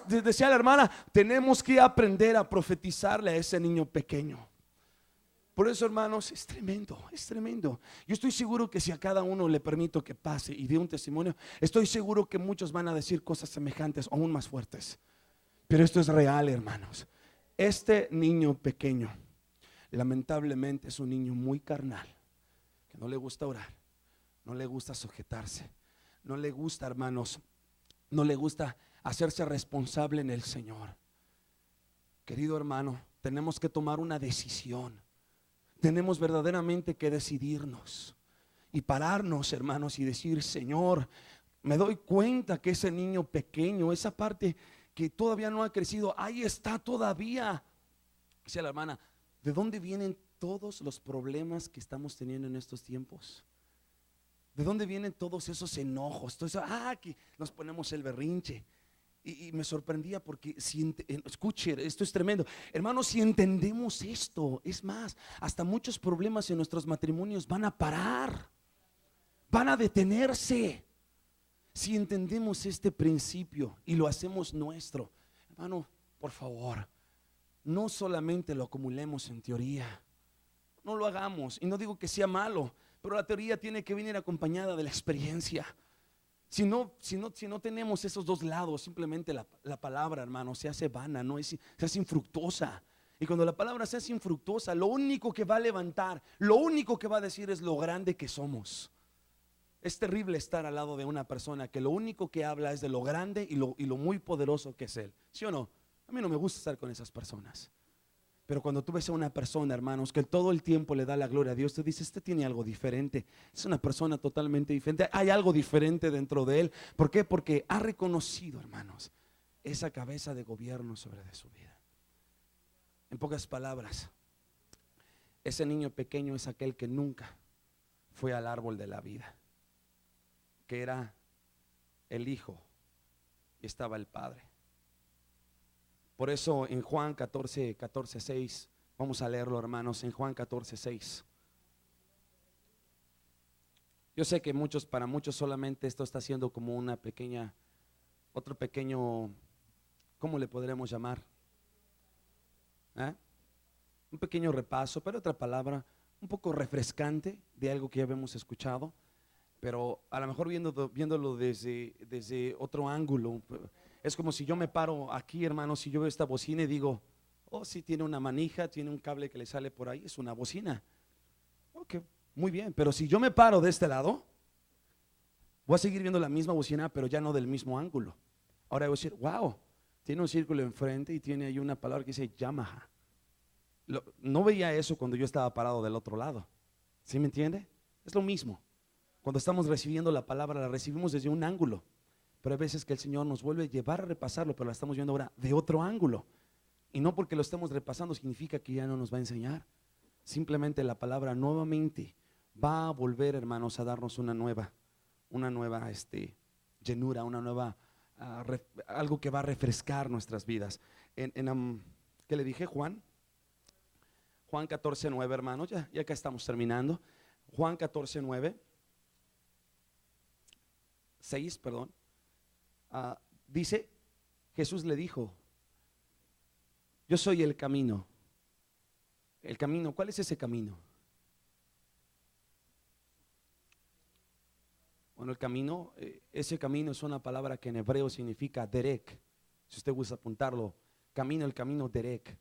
Decía la hermana, tenemos que aprender a profetizarle a ese niño pequeño. Por eso, hermanos, es tremendo, es tremendo. Yo estoy seguro que si a cada uno le permito que pase y dé un testimonio, estoy seguro que muchos van a decir cosas semejantes o aún más fuertes. Pero esto es real, hermanos. Este niño pequeño, lamentablemente, es un niño muy carnal, que no le gusta orar, no le gusta sujetarse, no le gusta, hermanos, no le gusta hacerse responsable en el Señor. Querido hermano, tenemos que tomar una decisión. Tenemos verdaderamente que decidirnos y pararnos, hermanos, y decir, Señor, me doy cuenta que ese niño pequeño, esa parte que todavía no ha crecido, ahí está todavía. Decía la hermana, ¿De dónde vienen todos los problemas que estamos teniendo en estos tiempos? ¿De dónde vienen todos esos enojos? Todo eso, que nos ponemos el berrinche. Y me sorprendía porque escuche, esto es tremendo. Hermanos, si entendemos esto, es más, hasta muchos problemas en nuestros matrimonios van a parar, van a detenerse. Si entendemos este principio y lo hacemos nuestro, hermano, por favor, no solamente lo acumulemos en teoría, no lo hagamos. Y no digo que sea malo, pero la teoría tiene que venir acompañada de la experiencia. Si no tenemos esos dos lados, simplemente la palabra, hermano, se hace vana, se hace infructuosa. Y cuando la palabra se hace infructuosa, lo único que va a levantar, lo único que va a decir es lo grande que somos. Es terrible estar al lado de una persona que lo único que habla es de lo grande y lo muy poderoso que es Él. ¿Sí o no? A mí no me gusta estar con esas personas. Pero cuando tú ves a una persona, hermanos, que todo el tiempo le da la gloria a Dios, te dice, este tiene algo diferente. Es una persona totalmente diferente. Hay algo diferente dentro de él. ¿Por qué? Porque ha reconocido, hermanos, esa cabeza de gobierno sobre de su vida. En pocas palabras, ese niño pequeño es aquel que nunca fue al árbol de la vida, que era el hijo y estaba el padre. Por eso en Juan 14:6, vamos a leerlo, hermanos, en Juan 14:6. Yo sé que para muchos solamente esto está siendo como otro pequeño, ¿cómo le podremos llamar? Un pequeño repaso, pero otra palabra un poco refrescante de algo que ya habíamos escuchado, pero a lo mejor viéndolo desde otro ángulo. Es como si yo me paro aquí, hermano, si yo veo esta bocina y digo, sí tiene una manija, tiene un cable que le sale por ahí, es una bocina. Ok, muy bien, pero si yo me paro de este lado, voy a seguir viendo la misma bocina, pero ya no del mismo ángulo. Ahora voy a decir, wow, tiene un círculo enfrente y tiene ahí una palabra que dice Yamaha. No veía eso cuando yo estaba parado del otro lado. ¿Sí me entiende? Es lo mismo. Cuando estamos recibiendo la palabra, la recibimos desde un ángulo. Pero hay veces que el Señor nos vuelve a llevar a repasarlo, pero la estamos viendo ahora de otro ángulo. Y no porque lo estemos repasando significa que ya no nos va a enseñar. Simplemente la palabra nuevamente va a volver, hermanos, a darnos una nueva llenura, una nueva, algo que va a refrescar nuestras vidas. ¿Qué le dije? Juan 14:9, hermanos, ya acá estamos terminando. Juan 14:9, 6, perdón. Dice, Jesús le dijo, yo soy el camino. El camino, ¿cuál es ese camino? Bueno, el camino, ese camino es una palabra que en hebreo significa derek. Si usted gusta apuntarlo, el camino derek.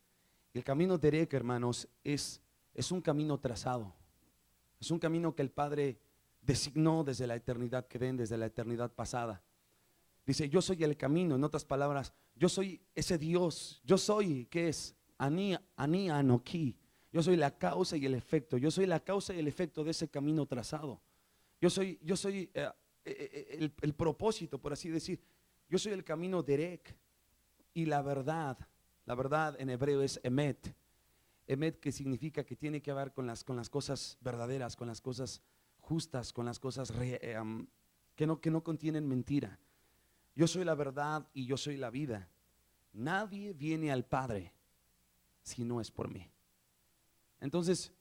El camino derek, hermanos, es un camino trazado. Es un camino que el Padre designó desde la eternidad desde la eternidad pasada. Dice, yo soy el camino. En otras palabras, yo soy ese Dios. Yo soy, ¿qué es? Ani Anoki. Yo soy la causa y el efecto. Yo soy la causa y el efecto de ese camino trazado. Yo soy el propósito, por así decir. Yo soy el camino derek. Y la verdad en hebreo es emet. Emet, que significa que tiene que ver con las cosas verdaderas, con las cosas justas, con las cosas que no contienen mentira. Yo soy la verdad y yo soy la vida. Nadie viene al Padre si no es por mí. Entonces,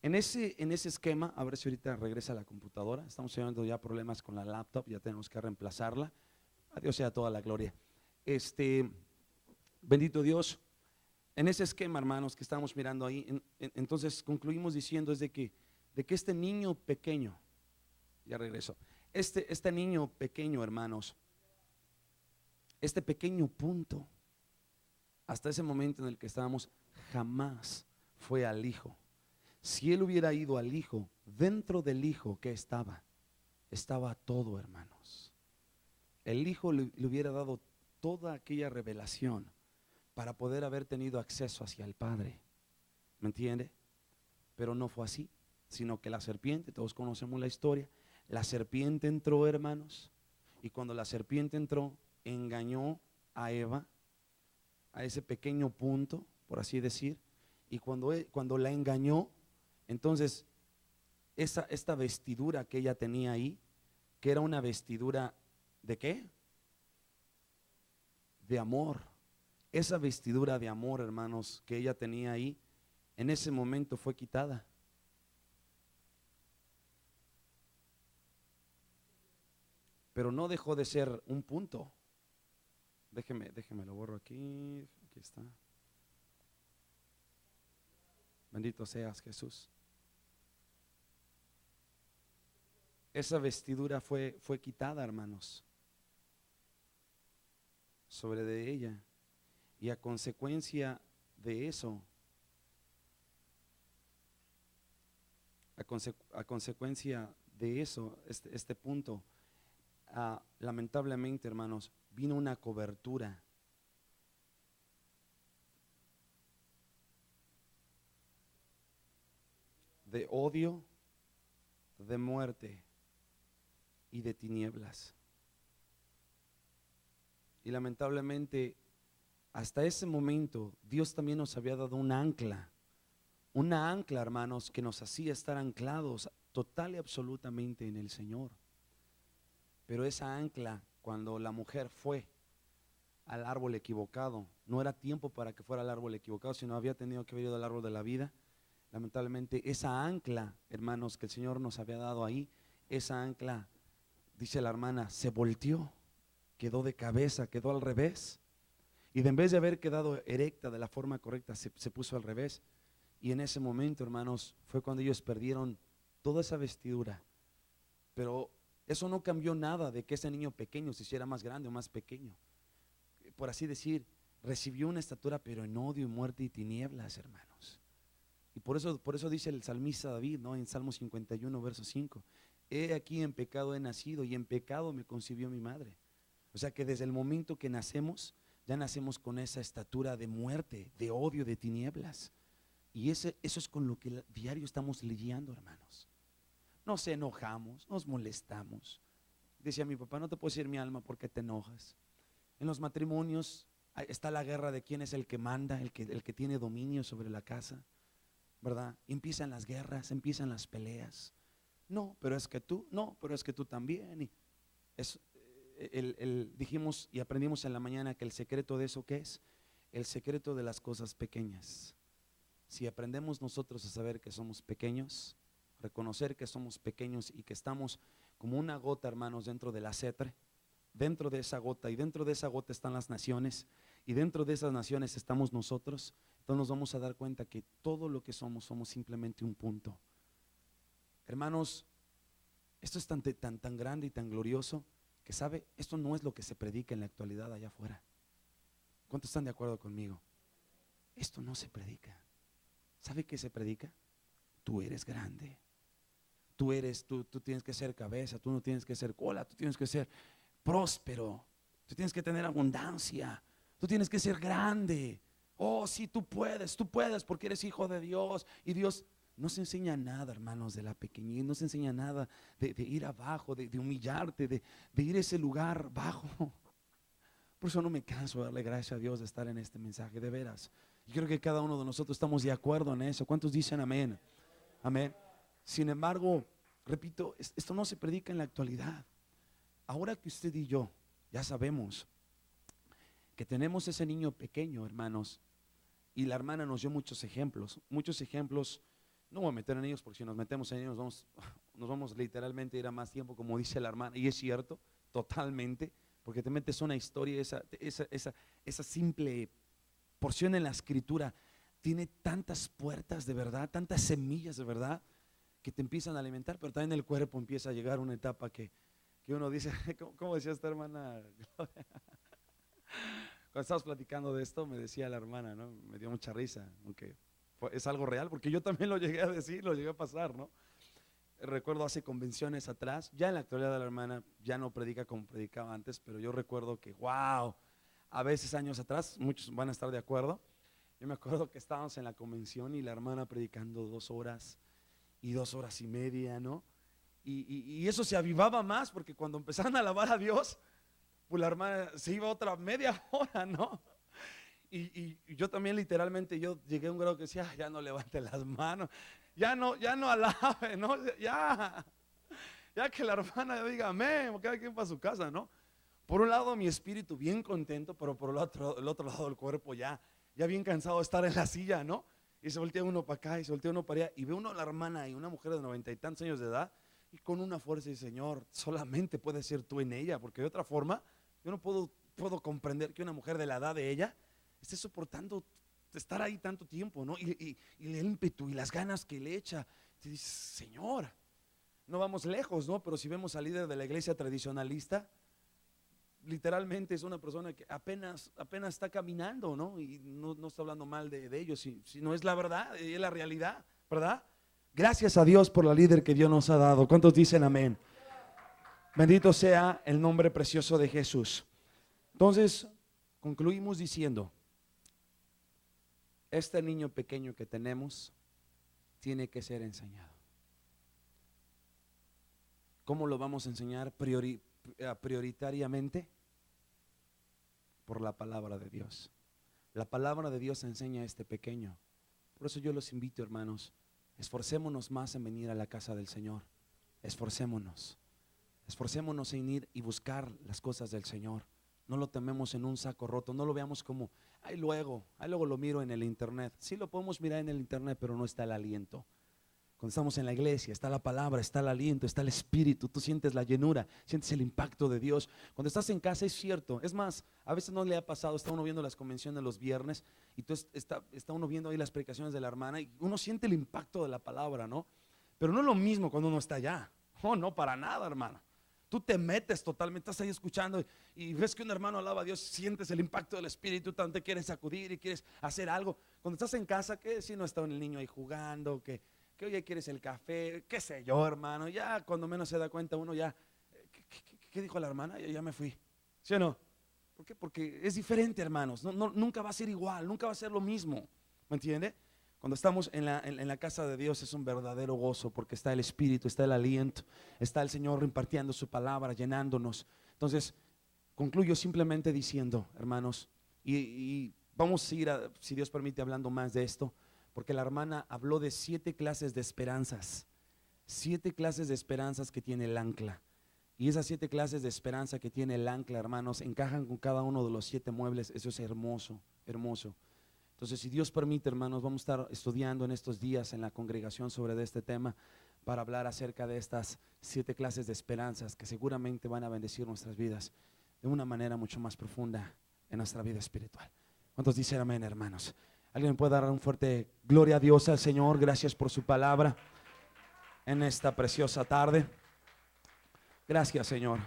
en ese esquema, a ver si ahorita regresa la computadora. Estamos teniendo ya problemas con la laptop, ya tenemos que reemplazarla. A Dios sea toda la gloria. Bendito Dios. En ese esquema, hermanos, que estamos mirando ahí, entonces concluimos diciendo es de que este niño pequeño, ya regreso, este niño pequeño, hermanos, este pequeño punto, hasta ese momento en el que estábamos, jamás fue al Hijo. Si él hubiera ido al Hijo, dentro del Hijo, ¿qué estaba? Estaba todo, hermanos. El Hijo le hubiera dado toda aquella revelación para poder haber tenido acceso hacia el Padre. ¿Me entiende? Pero no fue así, sino que la serpiente, todos conocemos la historia, la serpiente entró, hermanos, y cuando la serpiente entró, engañó a Eva, a ese pequeño punto, por así decir, Y cuando la engañó, entonces esta vestidura que ella tenía ahí, que era una vestidura ¿de qué? De amor. Esa vestidura de amor, hermanos, que ella tenía ahí, en ese momento fue quitada. Pero no dejó de ser un punto. Déjeme lo borro aquí. Aquí está. Bendito seas, Jesús. Esa vestidura fue quitada, hermanos, sobre de ella. Y a consecuencia de eso, a consecuencia de eso, este punto, lamentablemente, hermanos, vino una cobertura de odio, de muerte y de tinieblas. Y lamentablemente, hasta ese momento, Dios también nos había dado una ancla, hermanos, que nos hacía estar anclados total y absolutamente en el Señor. Pero esa ancla, cuando la mujer fue al árbol equivocado, no era tiempo para que fuera al árbol equivocado, sino había tenido que haber ido al árbol de la vida. Lamentablemente, esa ancla, hermanos, que el Señor nos había dado ahí, esa ancla, dice la hermana, se volteó, quedó de cabeza, quedó al revés. Y en vez de haber quedado erecta de la forma correcta, se puso al revés. Y en ese momento, hermanos, fue cuando ellos perdieron toda esa vestidura. Pero eso no cambió nada de que ese niño pequeño se hiciera más grande o más pequeño. Por así decir, recibió una estatura, pero en odio, muerte y tinieblas, hermanos. Y por eso dice el salmista David, ¿no? En Salmo 51, verso 5. He aquí en pecado he nacido y en pecado me concibió mi madre. O sea que desde el momento que nacemos, ya nacemos con esa estatura de muerte, de odio, de tinieblas. Y eso es con lo que diario estamos lidiando, hermanos. Nos enojamos, nos molestamos. Decía mi papá, no te puedo decir mi alma porque te enojas. En los matrimonios está la guerra de quién es el que manda, el que tiene dominio sobre la casa, ¿verdad? Empiezan las guerras, empiezan las peleas. No, pero es que tú, no, pero es que tú también. Y dijimos y aprendimos en la mañana que el secreto de eso, ¿qué es? El secreto de las cosas pequeñas. Si aprendemos nosotros a saber que somos pequeños, reconocer que somos pequeños y que estamos como una gota, hermanos, dentro de la cetre, dentro de esa gota, y dentro de esa gota están las naciones, y dentro de esas naciones estamos nosotros, entonces nos vamos a dar cuenta que todo lo que somos simplemente un punto. Hermanos, esto es tan grande y tan glorioso que sabe, esto no es lo que se predica en la actualidad allá afuera. ¿Cuántos están de acuerdo conmigo? Esto no se predica. ¿Sabe qué se predica? Tú eres grande. Tú tienes que ser cabeza, tú no tienes que ser cola, tú tienes que ser próspero, tú tienes que tener abundancia, tú tienes que ser grande. Oh, sí, tú puedes porque eres hijo de Dios. Y Dios no se enseña nada, hermanos, de la pequeñez, no se enseña nada de ir abajo, de humillarte, de ir a ese lugar bajo. Por eso no me canso de darle gracias a Dios de estar en este mensaje, de veras. Y creo que cada uno de nosotros estamos de acuerdo en eso. ¿Cuántos dicen amén? Amén. Sin embargo, repito, esto no se predica en la actualidad. Ahora que usted y yo ya sabemos que tenemos ese niño pequeño, hermanos, y la hermana nos dio muchos ejemplos, no voy a meter en ellos porque si nos metemos en ellos nos vamos literalmente a ir a más tiempo, como dice la hermana, y es cierto, totalmente, porque te metes una historia, esa simple porción en la escritura tiene tantas puertas de verdad, tantas semillas de verdad que te empiezan a alimentar, pero también el cuerpo empieza a llegar a una etapa que uno dice, ¿cómo decía esta hermana? Cuando estábamos platicando de esto me decía la hermana, ¿no? Me dio mucha risa, aunque es algo real, porque yo también lo llegué a decir, lo llegué a pasar, ¿no? Recuerdo hace convenciones atrás, ya en la actualidad la hermana ya no predica como predicaba antes, pero yo recuerdo que, wow, a veces años atrás, muchos van a estar de acuerdo, yo me acuerdo que estábamos en la convención y la hermana predicando 2 horas y 2 horas y media, ¿no? Y eso se avivaba más porque cuando empezaron a alabar a Dios, pues la hermana se iba otra media hora, ¿no? y yo también literalmente, yo llegué a un grado que decía: "Ah, ya no levante las manos, ya no alabe, ¿no? Ya que la hermana diga amén, cada quien para su casa, ¿no?" Por un lado mi espíritu bien contento, pero por el otro lado del cuerpo ya bien cansado de estar en la silla, ¿no? Y se voltea uno para acá y se voltea uno para allá y ve uno a la hermana y una mujer de 90 y tantos años de edad, y con una fuerza y Señor, solamente puedes ser tú en ella, porque de otra forma yo no puedo comprender que una mujer de la edad de ella esté soportando estar ahí tanto tiempo, ¿no? Y el ímpetu y las ganas que le echa. Te dices: Señor, no vamos lejos, ¿no? Pero si vemos al líder de la iglesia tradicionalista, literalmente es una persona que apenas está caminando, ¿no? Y no está hablando mal de ellos, si no es la verdad, es la realidad, ¿verdad? Gracias a Dios por la líder que Dios nos ha dado. ¿Cuántos dicen amén? Bendito sea el nombre precioso de Jesús. Entonces, concluimos diciendo: este niño pequeño que tenemos tiene que ser enseñado. ¿Cómo lo vamos a enseñar? Prioritariamente por la palabra de Dios. La palabra de Dios enseña a este pequeño. Por eso yo los invito, hermanos, esforcémonos más en venir a la casa del Señor. Esforcémonos en ir y buscar las cosas del Señor. No lo tomemos en un saco roto, no lo veamos como ahí luego lo miro en el internet. Sí lo podemos mirar en el internet, pero no está el aliento. Cuando estamos en la iglesia, está la palabra, está el aliento, está el espíritu, tú sientes la llenura, sientes el impacto de Dios. Cuando estás en casa es cierto, es más, a veces no le ha pasado, está uno viendo las convenciones los viernes y está uno viendo ahí las predicaciones de la hermana y uno siente el impacto de la palabra, ¿no? Pero no es lo mismo cuando uno está allá. Oh, no, para nada, hermano. Tú te metes totalmente, estás ahí escuchando y ves que un hermano alaba a Dios, sientes el impacto del espíritu, tanto te quieres sacudir y quieres hacer algo. Cuando estás en casa, que si no está el niño ahí jugando, que oye, quieres el café, qué sé yo, hermano, ya cuando menos se da cuenta uno ya, ¿qué dijo la hermana? Ya me fui, ¿sí o no? ¿Por qué? Porque es diferente, hermanos, nunca va a ser igual, nunca va a ser lo mismo, ¿me entiende? Cuando estamos en la casa de Dios es un verdadero gozo, porque está el espíritu, está el aliento, está el Señor impartiendo su palabra, llenándonos. Entonces, concluyo simplemente diciendo, hermanos, y vamos a ir, si Dios permite, hablando más de esto, porque la hermana habló de 7 clases de esperanzas, 7 clases de esperanzas que tiene el ancla. Y esas 7 clases de esperanza que tiene el ancla, hermanos, encajan con cada uno de los 7 muebles. Eso es hermoso, hermoso. Entonces, si Dios permite, hermanos, vamos a estar estudiando en estos días en la congregación sobre este tema, para hablar acerca de estas 7 clases de esperanzas que seguramente van a bendecir nuestras vidas de una manera mucho más profunda en nuestra vida espiritual. ¿Cuántos dicen amén, hermanos? ¿Alguien puede dar un fuerte gloria a Dios, al Señor? Gracias por su palabra en esta preciosa tarde. Gracias, Señor.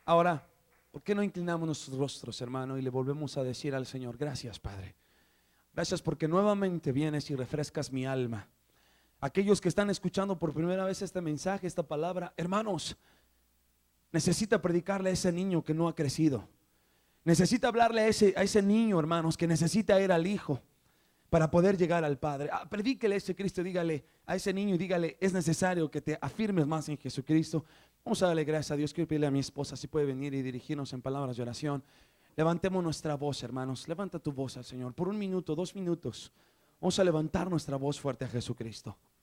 Ahora, ¿por qué no inclinamos nuestros rostros, hermano, y le volvemos a decir al Señor: gracias, Padre? Gracias porque nuevamente vienes y refrescas mi alma. Aquellos que están escuchando por primera vez este mensaje, esta palabra, hermanos, necesita predicarle a ese niño que no ha crecido. Necesita hablarle a ese niño, hermanos, que necesita ir al Hijo para poder llegar al Padre. Predíquele a ese Cristo, dígale a ese niño y dígale: es necesario que te afirmes más en Jesucristo. Vamos a darle gracias a Dios. Quiero pedirle a mi esposa si puede venir y dirigirnos en palabras de oración. Levantemos nuestra voz, hermanos. Levanta tu voz al Señor por 1 minuto, 2 minutos. Vamos a levantar nuestra voz fuerte a Jesucristo.